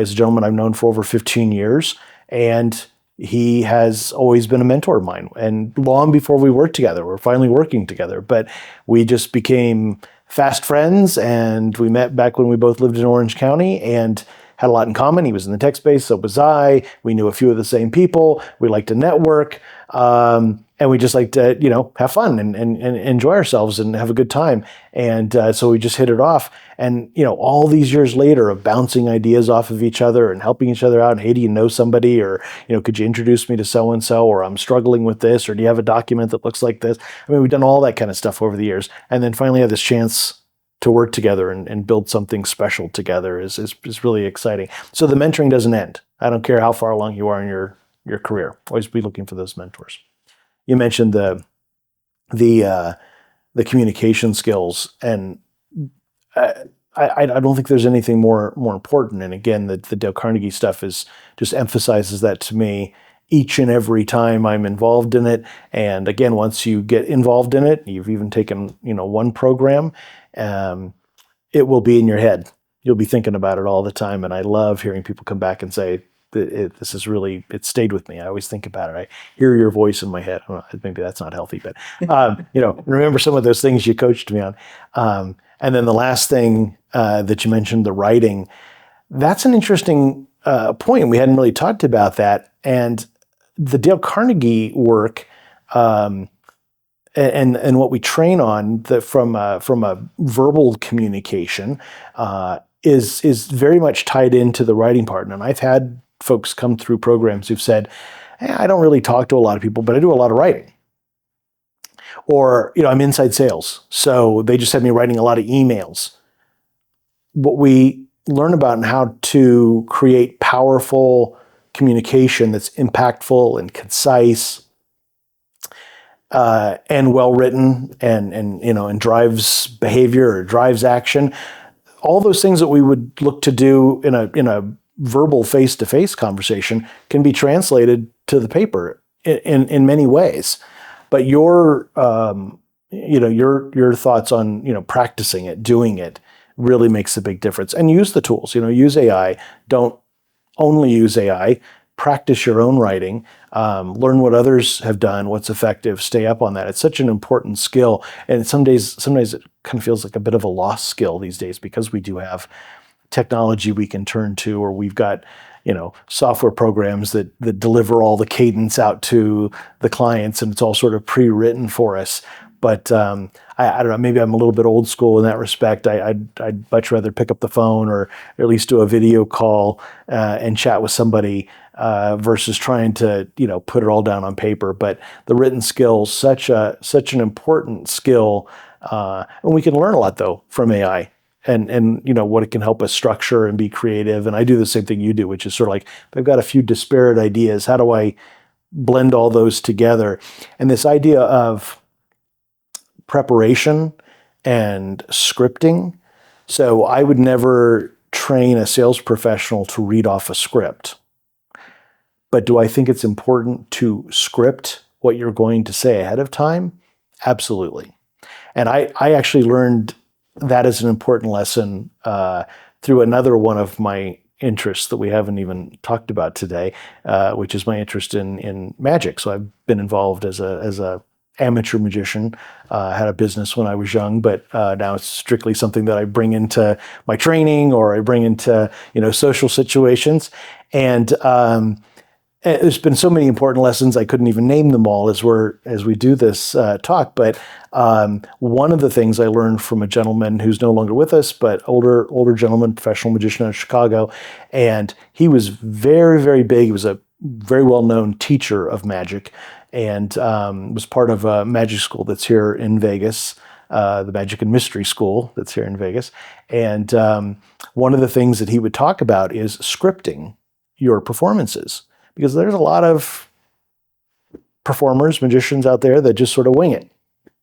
is a gentleman I've known for over 15 years, and he has always been a mentor of mine. And long before we worked together, we're finally working together, but we just became fast friends, and we met back when we both lived in Orange County and had a lot in common. He was in the tech space, so was I. We knew a few of the same people. We liked to network, and we just like to, have fun and enjoy ourselves and have a good time. And so we just hit it off. And all these years later of bouncing ideas off of each other and helping each other out. And, hey, do you know somebody? Or could you introduce me to so and so? Or I'm struggling with this. Or do you have a document that looks like this? I mean, we've done all that kind of stuff over the years, and then finally have this chance to work together and build something special together is really exciting. So the mentoring doesn't end. I don't care how far along you are in your career. Always be looking for those mentors. You mentioned the communication skills, and I don't think there's anything more important. And again, the Dale Carnegie stuff is just emphasizes that to me each and every time I'm involved in it. And again, once you get involved in it, you've even taken, one program, it will be in your head. You'll be thinking about it all the time. And I love hearing people come back and say, this is really, it stayed with me. I always think about it. I hear your voice in my head. Well, maybe that's not healthy, but, remember some of those things you coached me on. And then the last thing that you mentioned, the writing, that's an interesting point. We hadn't really talked about that. And the Dale Carnegie work, and what we train on from a verbal communication is very much tied into the writing part. And I've had folks come through programs who've said, hey, I don't really talk to a lot of people, but I do a lot of writing. Or, I'm inside sales, so they just have me writing a lot of emails. What we learn about and how to create powerful communication that's impactful and concise, and well written, and drives behavior or drives action. All those things that we would look to do in a verbal face-to-face conversation can be translated to the paper in many ways. But your thoughts on practicing it, doing it, really makes a big difference. And use the tools. Use AI. Don't only use AI. Practice your own writing. Learn what others have done. What's effective. Stay up on that. It's such an important skill. And some days it kind of feels like a bit of a lost skill these days because we do have technology we can turn to, or we've got software programs that deliver all the cadence out to the clients, and it's all sort of pre-written for us. But I don't know, maybe I'm a little bit old school in that respect. I'd much rather pick up the phone or at least do a video call and chat with somebody versus trying to put it all down on paper. But the written skills, such an important skill, and we can learn a lot though from AI. And what it can help us structure and be creative. And I do the same thing you do, which is sort of like, if I've got a few disparate ideas, how do I blend all those together? And this idea of preparation and scripting. So I would never train a sales professional to read off a script. But do I think it's important to script what you're going to say ahead of time? Absolutely. And I actually learned that is an important lesson through another one of my interests that we haven't even talked about today, which is my interest in magic. So I've been involved as a amateur magician, had a business when I was young, but now it's strictly something that I bring into my training or I bring into social situations. And there's been so many important lessons, I couldn't even name them all as we do this talk. But one of the things I learned from a gentleman who's no longer with us, but older gentleman, professional magician out of Chicago, and he was very, very big. He was a very well-known teacher of magic, and was part of a magic school that's here in Vegas, the Magic and Mystery School that's here in Vegas. And one of the things that he would talk about is scripting your performances. Because there's a lot of performers, magicians out there that just sort of wing it.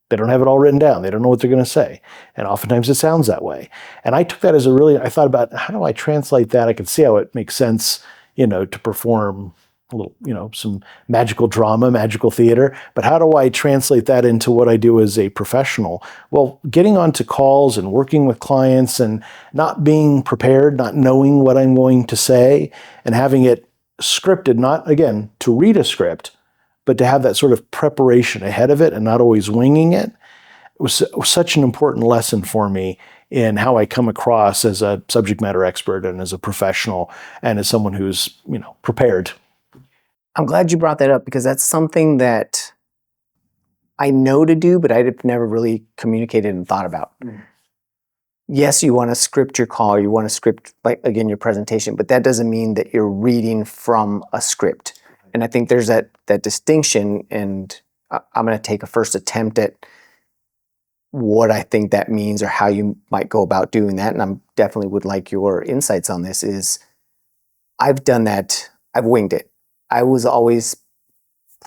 They don't have it all written down. They don't know what they're going to say. And oftentimes it sounds that way. And I took that as I thought about, how do I translate that? I could see how it makes sense, to perform a little, some magical drama, magical theater. But how do I translate that into what I do as a professional? Well, getting onto calls and working with clients and not being prepared, not knowing what I'm going to say, and having it scripted, not again to read a script, but to have that sort of preparation ahead of it and not always winging it. It was such an important lesson for me in how I come across as a subject matter expert and as a professional and as someone who's prepared.
I'm glad you brought that up because that's something that I know to do, but I've never really communicated and thought about. Yes, you want to script your call, you want to script, your presentation, but that doesn't mean that you're reading from a script. And I think there's that distinction, and I'm going to take a first attempt at what I think that means or how you might go about doing that. And I definitely would like your insights on this. Is I've done that, I've winged it. I was always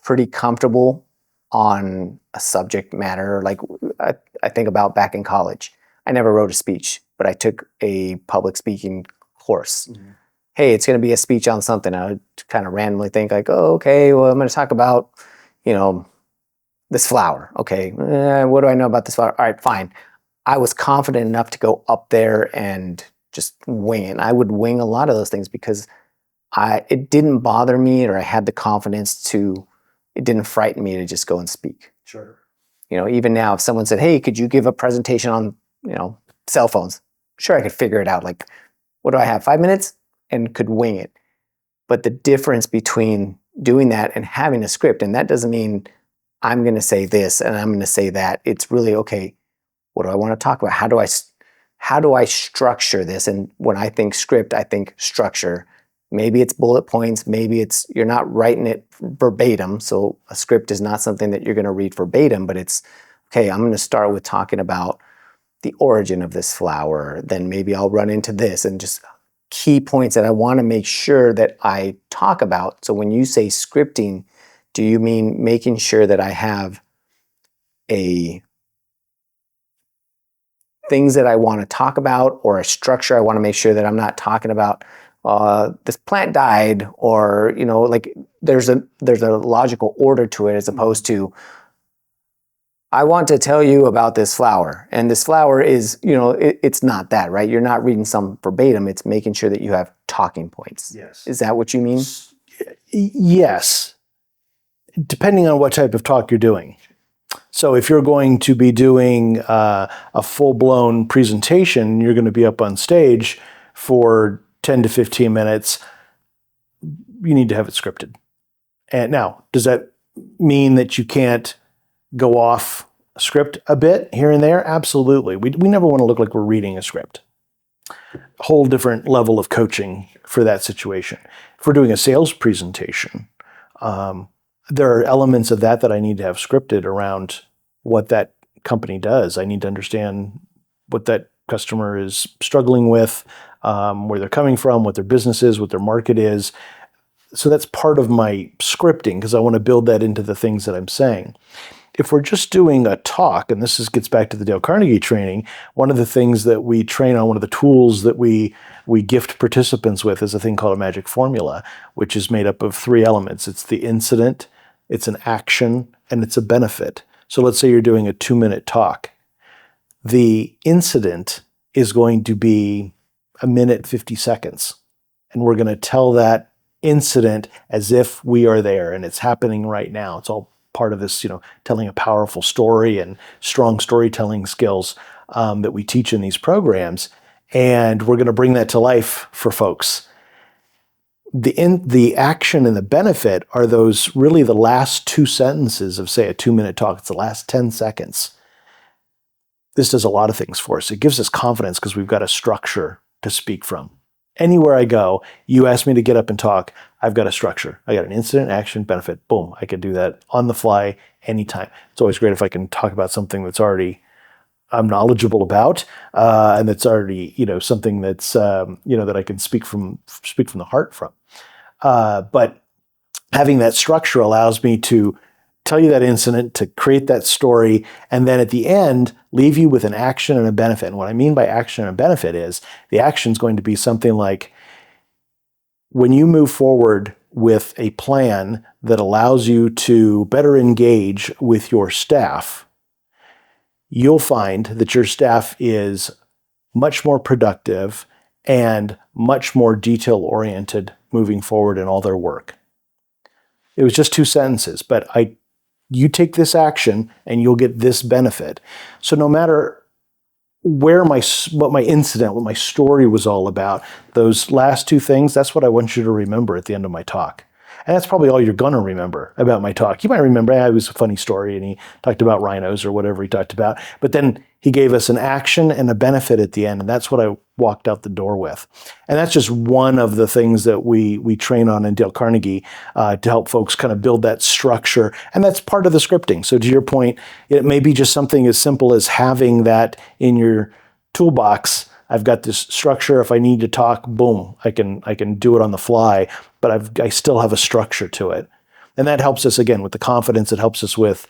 pretty comfortable on a subject matter. Like I think about back in college. I never wrote a speech, but but I took a public speaking course. Hey, it's going to be a speech on something. I would kind of randomly think like, oh, okay, well, I'm going to talk about, this flower. Okay, what do I know about this flower? All right, fine. I was confident enough to go up there and just wing it. I would wing a lot of those things because it didn't bother me, or I had the confidence it didn't frighten me to just go and speak.
Sure.
Even now, if someone said, hey, could you give a presentation on, cell phones? Sure, I could figure it out. Like, what do I have, 5 minutes? And could wing it. But the difference between doing that and having a script, and that doesn't mean I'm going to say this and I'm going to say that. It's really, okay, what do I want to talk about? How do I structure this? And when I think script, I think structure. Maybe it's bullet points. Maybe you're not writing it verbatim. So a script is not something that you're going to read verbatim, but it's, okay, I'm going to start with talking about the origin of this flower. Then maybe I'll run into this and just key points that I want to make sure that I talk about. So when you say scripting, do you mean making sure that I have things that I want to talk about, or a structure? I want to make sure that I'm not talking about this plant died, or like there's a logical order to it, as opposed to, I want to tell you about this flower, and this flower is, it's not that, right? You're not reading some verbatim. It's making sure that you have talking points.
Yes.
Is that what you mean?
Yes. Depending on what type of talk you're doing. So if you're going to be doing a full-blown presentation, you're going to be up on stage for 10 to 15 minutes, you need to have it scripted. And now, does that mean that you can't go off script a bit here and there? Absolutely. We never want to look like we're reading a script. Whole different level of coaching for that situation. If we're doing a sales presentation, there are elements of that I need to have scripted around what that company does. I need to understand what that customer is struggling with, where they're coming from, what their business is, what their market is. So that's part of my scripting, because I want to build that into the things that I'm saying. If we're just doing a talk, and this gets back to the Dale Carnegie training, one of the things that we train on, one of the tools that we gift participants with, is a thing called a magic formula, which is made up of 3 elements. It's the incident, it's an action, and it's a benefit. So let's say you're doing a 2-minute talk. The incident is going to be 1minute 50 seconds. And we're going to tell that incident as if we are there and it's happening right now. It's all part of this, telling a powerful story and strong storytelling skills that we teach in these programs. And we're going to bring that to life for folks. The action and the benefit are those really the last 2 sentences of, say, a 2-minute talk. It's the last 10 seconds. This does a lot of things for us. It gives us confidence because we've got a structure to speak from. Anywhere I go, you ask me to get up and talk, I've got a structure. I got an incident, action, benefit. Boom. I can do that on the fly anytime. It's always great if I can talk about something that's already I'm knowledgeable about, and that's already, something that's, that I can speak from the heart from. But having that structure allows me to tell you that incident, to create that story, and then at the end, leave you with an action and a benefit. And what I mean by action and benefit is the action is going to be something like, when you move forward with a plan that allows you to better engage with your staff, you'll find that your staff is much more productive and much more detail-oriented moving forward in all their work. It was just 2 sentences, but you take this action and you'll get this benefit. So no matter what my incident, what my story was all about, those last 2 things, that's what I want you to remember at the end of my talk. And that's probably all you're going to remember about my talk. You might remember, it was a funny story and he talked about rhinos or whatever he talked about, but then he gave us an action and a benefit at the end, and that's what I walked out the door with. And that's just one of the things that we train on in Dale Carnegie to help folks kind of build that structure, and that's part of the scripting. So to your point, it may be just something as simple as having that in your toolbox. I've got this structure. If I need to talk, boom, I can do it on the fly, but I still have a structure to it. And that helps us, again, with the confidence. It helps us with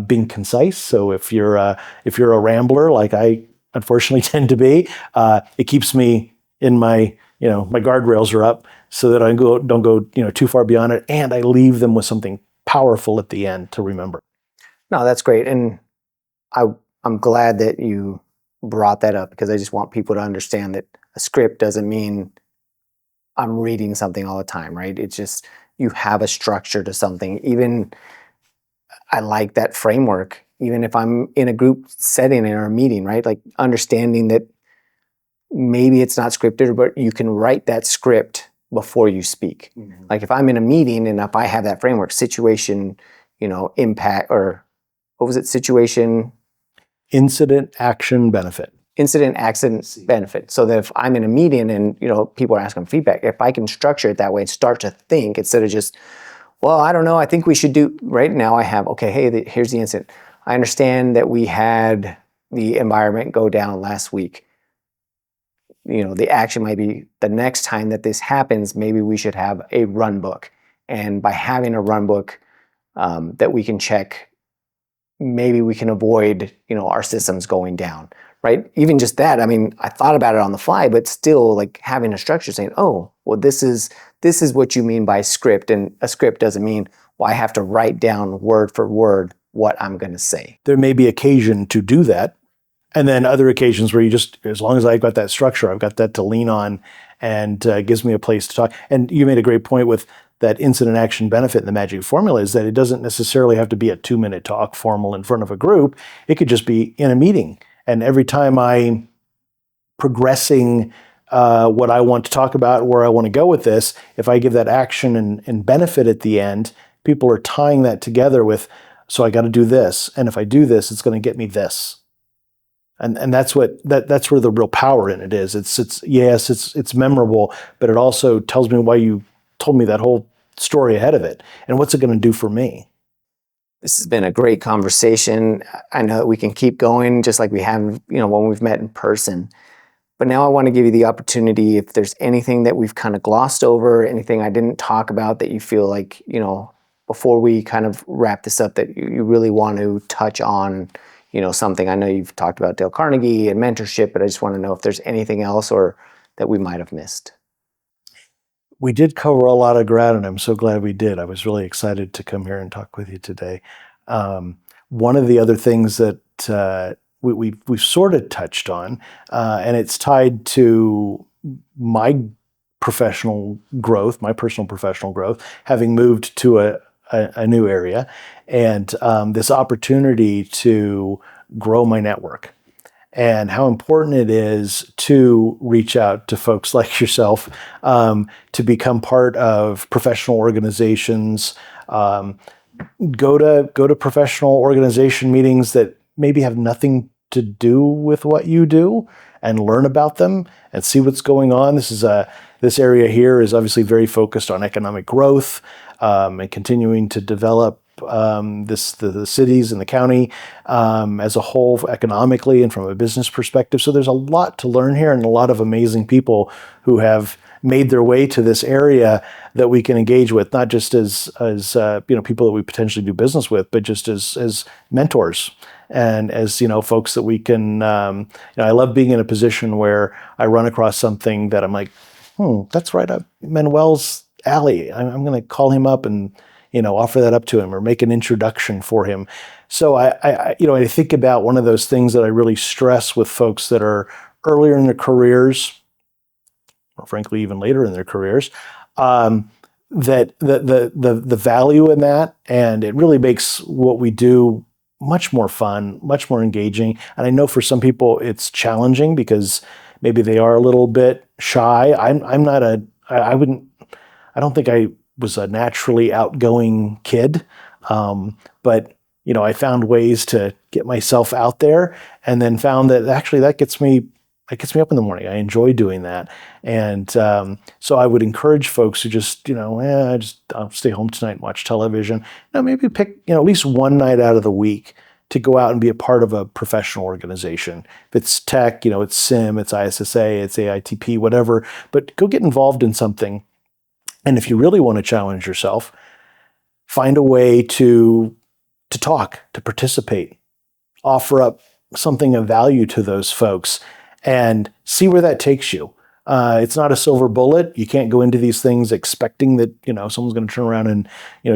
being concise. So if you're a rambler, like I unfortunately tend to be. It keeps me in my, my guardrails are up so that I don't go, too far beyond it. And I leave them with something powerful at the end to remember.
No, that's great. And I'm glad that you brought that up, because I just want people to understand that a script doesn't mean I'm reading something all the time, right? It's just you have a structure to something. Even I like that framework, even if I'm in a group setting or a meeting, right? Like understanding that maybe it's not scripted, but you can write that script before you speak. Mm-hmm. Like if I'm in a meeting and if I have that framework, situation, impact, or what was it? Situation,
incident, action, benefit.
Incident, accident, benefit. So that if I'm in a meeting and people are asking feedback, if I can structure it that way and start to think instead of just, well, I don't know, I think we should do, right now I have, okay, hey, here's the incident. I understand that we had the environment go down last week. The action might be the next time that this happens, maybe we should have a run book. And by having a run book that we can check, maybe we can avoid, our systems going down, right? Even just that, I thought about it on the fly, but still like having a structure saying, oh, well, this is what you mean by script. And a script doesn't mean, well, I have to write down word for word what I'm going to say.
There may be occasion to do that. And then other occasions where you just, as long as I've got that structure, I've got that to lean on, and gives me a place to talk. And you made a great point with that incident, action, benefit in the magic formula, is that it doesn't necessarily have to be a 2-minute talk formal in front of a group. It could just be in a meeting. And every time I'm progressing what I want to talk about, where I want to go with this, if I give that action and benefit at the end, people are tying that together with, so I got to do this. And if I do this, it's going to get me this. And that's where the real power in it is. It's memorable, but it also tells me why you told me that whole story ahead of it, and what's it going to do for me.
This has been a great conversation. I know that we can keep going just like we have, when we've met in person. But now I want to give you the opportunity, if there's anything that we've kind of glossed over, anything I didn't talk about that you feel like, before we kind of wrap this up, that you really want to touch on, something. I know you've talked about Dale Carnegie and mentorship, but I just want to know if there's anything else or that we might have missed.
We did cover a lot of ground, and I'm so glad we did. I was really excited to come here and talk with you today. One of the other things that we've sort of touched on, and it's tied to my professional growth, my personal professional growth, having moved to a new area, and this opportunity to grow my network, and how important it is to reach out to folks like yourself, to become part of professional organizations, go to professional organization meetings that maybe have nothing to do with what you do, and learn about them and see what's going on. This area here is obviously very focused on economic growth, and continuing to develop the cities and the county as a whole economically and from a business perspective. So there's a lot to learn here, and a lot of amazing people who have made their way to this area that we can engage with, not just as people that we potentially do business with, but just as mentors, and as folks that we can. I love being in a position where I run across something that I'm like, that's right up Manuel's alley. I'm going to call him up and offer that up to him, or make an introduction for him. So I think about one of those things that I really stress with folks that are earlier in their careers, or frankly even later in their careers, that the value in that, and it really makes what we do much more fun, much more engaging. And I know for some people it's challenging because maybe they are a little bit shy. I don't think I was a naturally outgoing kid, but I found ways to get myself out there, and then found that actually that gets me up in the morning. I enjoy doing that, and so I would encourage folks who just I'll stay home tonight and watch television. Maybe pick at least one night out of the week to go out and be a part of a professional organization. If it's tech, it's SIM, it's ISSA, it's AITP, whatever. But go get involved in something. And if you really want to challenge yourself, find a way to talk, to participate, offer up something of value to those folks and see where that takes you. It's not a silver bullet. You can't go into these things expecting that, someone's going to turn around and,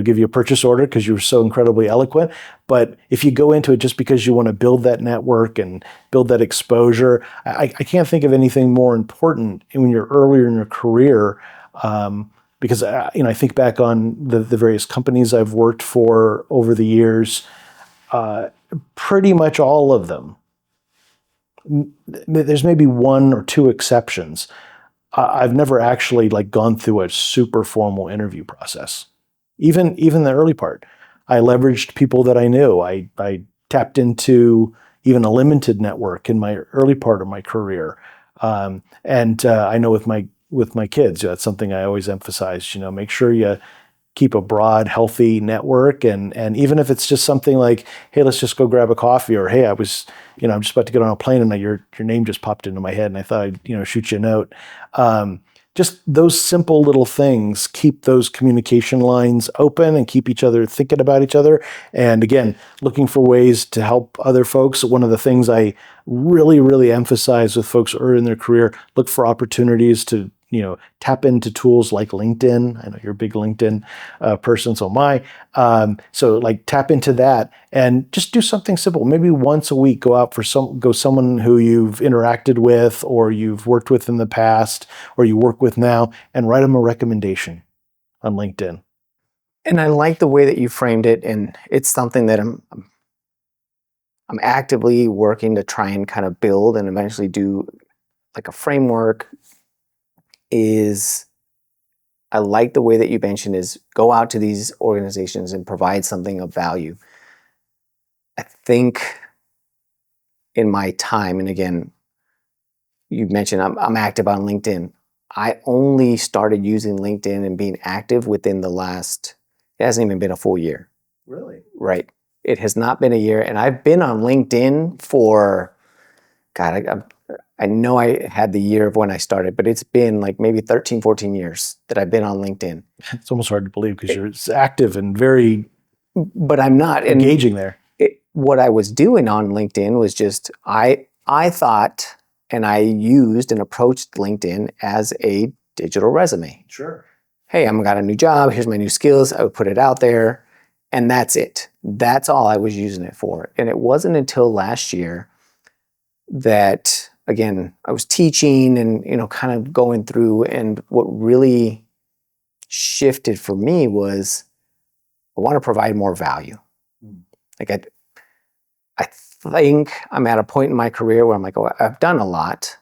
give you a purchase order because you're so incredibly eloquent. But if you go into it just because you want to build that network and build that exposure, I can't think of anything more important when you're earlier in your career. Because, I think back on the various companies I've worked for over the years, pretty much all of them. There's maybe one or two exceptions. I've never actually gone through a super formal interview process. Even the early part, I leveraged people that I knew. I tapped into even a limited network in my early part of my career. And I know with my kids, that's something I always emphasize. Make sure you keep a broad, healthy network, and even if it's just something like, hey, let's just go grab a coffee, or hey, I'm just about to get on a plane and your name just popped into my head and I thought I'd shoot you a note. Just those simple little things keep those communication lines open and keep each other thinking about each other. And again, looking for ways to help other folks. One of the things I really, really emphasize with folks early in their career, look for opportunities to tap into tools like LinkedIn. I know you're a big LinkedIn person, so am I. So tap into that and just do something simple. Maybe once a week, go someone who you've interacted with or you've worked with in the past or you work with now and write them a recommendation on LinkedIn.
And I like the way that you framed it, and it's something that I'm actively working to try and kind of build and eventually do a framework. I like the way that you mentioned is go out to these organizations and provide something of value. I think in my time, and again, you mentioned I'm active on LinkedIn. I only started using LinkedIn and being active within it hasn't even been a full year.
Really?
Right. It has not been a year, and I've been on LinkedIn for, God, I know I had the year of when I started, but it's been maybe 13, 14 years that I've been on LinkedIn.
It's almost hard to believe because you're active and very
but I'm not
engaging there.
What I was doing on LinkedIn was just, I thought, and I used and approached LinkedIn as a digital resume.
Sure.
Hey, I've got a new job. Here's my new skills. I would put it out there, and that's it. That's all I was using it for. And it wasn't until last year that, again, I was teaching and kind of going through, and what really shifted for me was I want to provide more value. I think I'm at a point in my career where I'm I've done a lot.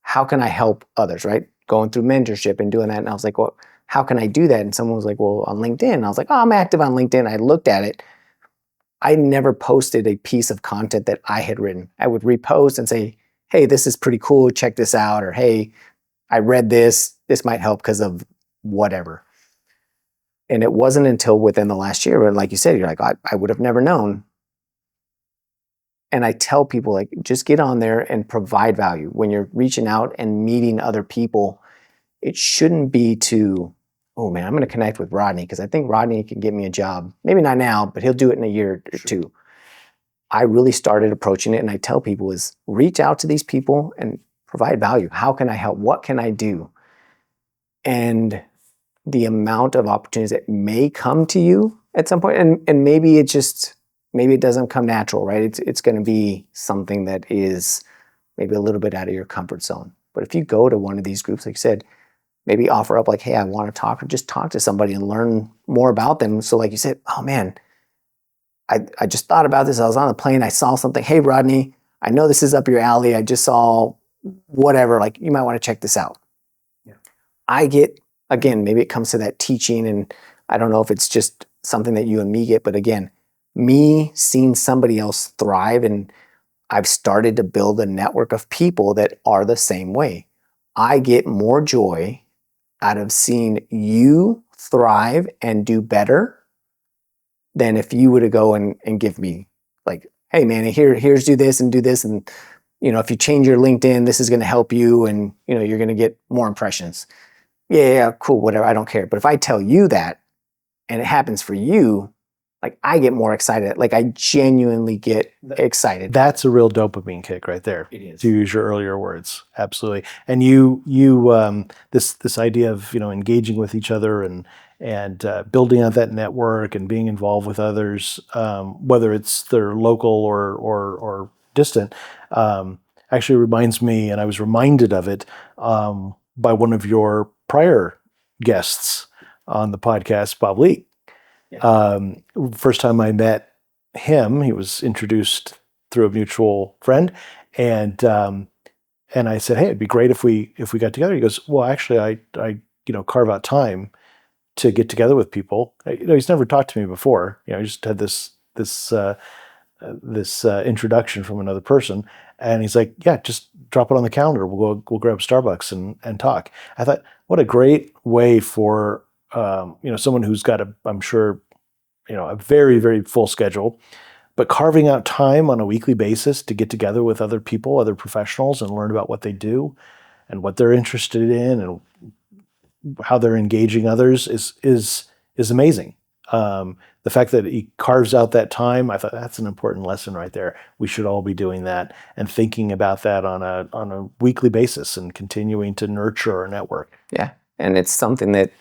How can I help others, right? Going through mentorship and doing that. And I was like, well, how can I do that? And someone was like, well, on LinkedIn. And I was like, oh, I'm active on LinkedIn. I looked at it. I never posted a piece of content that I had written. I would repost and say, hey, this is pretty cool. Check this out. Or, hey, I read this. This might help because of whatever. And it wasn't until within the last year, where, like you said, you're like, I would have never known. And I tell people, just get on there and provide value. When you're reaching out and meeting other people, it shouldn't be to, oh man, I'm going to connect with Rodney because I think Rodney can get me a job. Maybe not now, but he'll do it in a year or two. I really started approaching it, and I tell people is reach out to these people and provide value. How can I help? What can I do? And the amount of opportunities that may come to you at some point, and maybe it doesn't come natural, right? It's going to be something that is maybe a little bit out of your comfort zone. But if you go to one of these groups, like you said, maybe offer up hey, I want to talk, or just talk to somebody and learn more about them. So like you said, oh man, I just thought about this. I was on the plane. I saw something. Hey, Rodney, I know this is up your alley. I just saw whatever. You might want to check this out. Yeah. I get, again, maybe it comes to that teaching, and I don't know if it's just something that you and me get, but again, me seeing somebody else thrive, and I've started to build a network of people that are the same way. I get more joy out of seeing you thrive and do better than if you were to go and give me hey man, here's do this, and if you change your LinkedIn, this is going to help you, and you're going to get more impressions. Yeah, cool, whatever, I don't care. But if I tell you that and it happens for you, like I get more excited. Like I genuinely get excited.
That's a real dopamine kick right there.
It is.
To use your earlier words, absolutely. And this idea of engaging with each other and building out that network and being involved with others, whether it's they're local or distant, actually reminds me, and I was reminded of it by one of your prior guests on the podcast, Bob Lee. Yeah. First time I met him, he was introduced through a mutual friend, and I said, "Hey, it'd be great if we got together." He goes, "Well, actually, I carve out time to get together with people." He's never talked to me before. He just had this introduction from another person, and he's like, "Yeah, just drop it on the calendar. We'll grab Starbucks and talk." I thought, what a great way for someone who's got I'm sure a very, very full schedule, but carving out time on a weekly basis to get together with other people, other professionals, and learn about what they do and what they're interested in and how they're engaging others is amazing. The fact that he carves out that time, I thought that's an important lesson right there. We should all be doing that and thinking about that on a weekly basis and continuing to nurture our network.
Yeah, and it's something that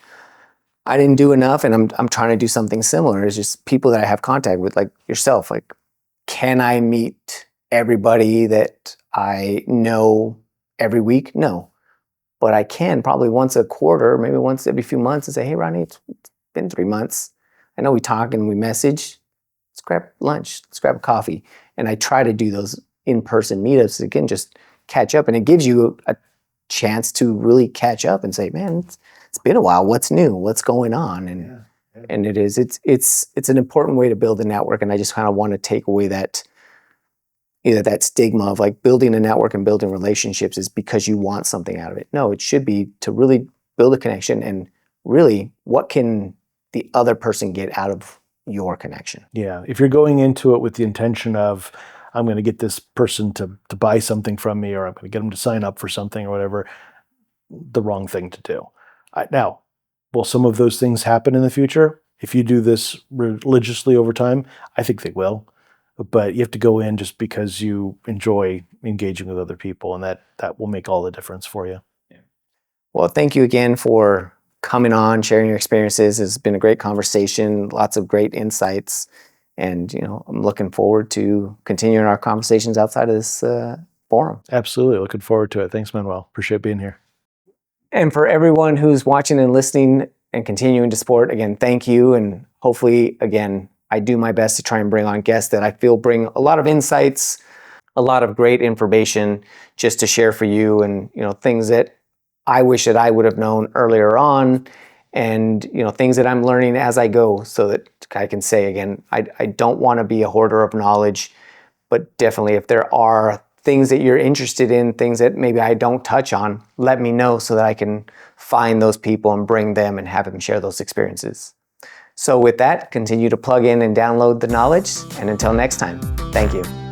I didn't do enough, and I'm trying to do something similar. It's just people that I have contact with, like yourself. Like, can I meet everybody that I know every week? No, but I can probably once a quarter, maybe once every few months, and say, "Hey, Rodney, it's been 3 months. I know we talk and we message. Let's grab lunch. Let's grab a coffee." And I try to do those in-person meetups again, just catch up, and it gives you a chance to really catch up and say, "Man, it's been a while. What's new? What's going on?" And it's an important way to build a network. And I just kind of want to take away that either that stigma of like building a network and building relationships is because you want something out of it. No, it should be to really build a connection and really what can the other person get out of your connection.
Yeah. If you're going into it with the intention of, I'm going to get this person to buy something from me, or I'm going to get them to sign up for something or whatever, the wrong thing to do. Now, will some of those things happen in the future? If you do this religiously over time, I think they will. But you have to go in just because you enjoy engaging with other people, and that will make all the difference for you.
Yeah. Well, thank you again for coming on, sharing your experiences. It's been a great conversation, lots of great insights. And, I'm looking forward to continuing our conversations outside of this forum.
Absolutely. Looking forward to it. Thanks, Manuel. Appreciate being here.
And for everyone who's watching and listening and continuing to support, again, thank you. And hopefully, again, I do my best to try and bring on guests that I feel bring a lot of insights, a lot of great information just to share for you, and, things that I wish that I would have known earlier on, and, things that I'm learning as I go, so that I can say, again, I don't want to be a hoarder of knowledge, but definitely if there are things that you're interested in, things that maybe I don't touch on, let me know so that I can find those people and bring them and have them share those experiences. So with that, continue to plug in and download the knowledge, and until next time, thank you.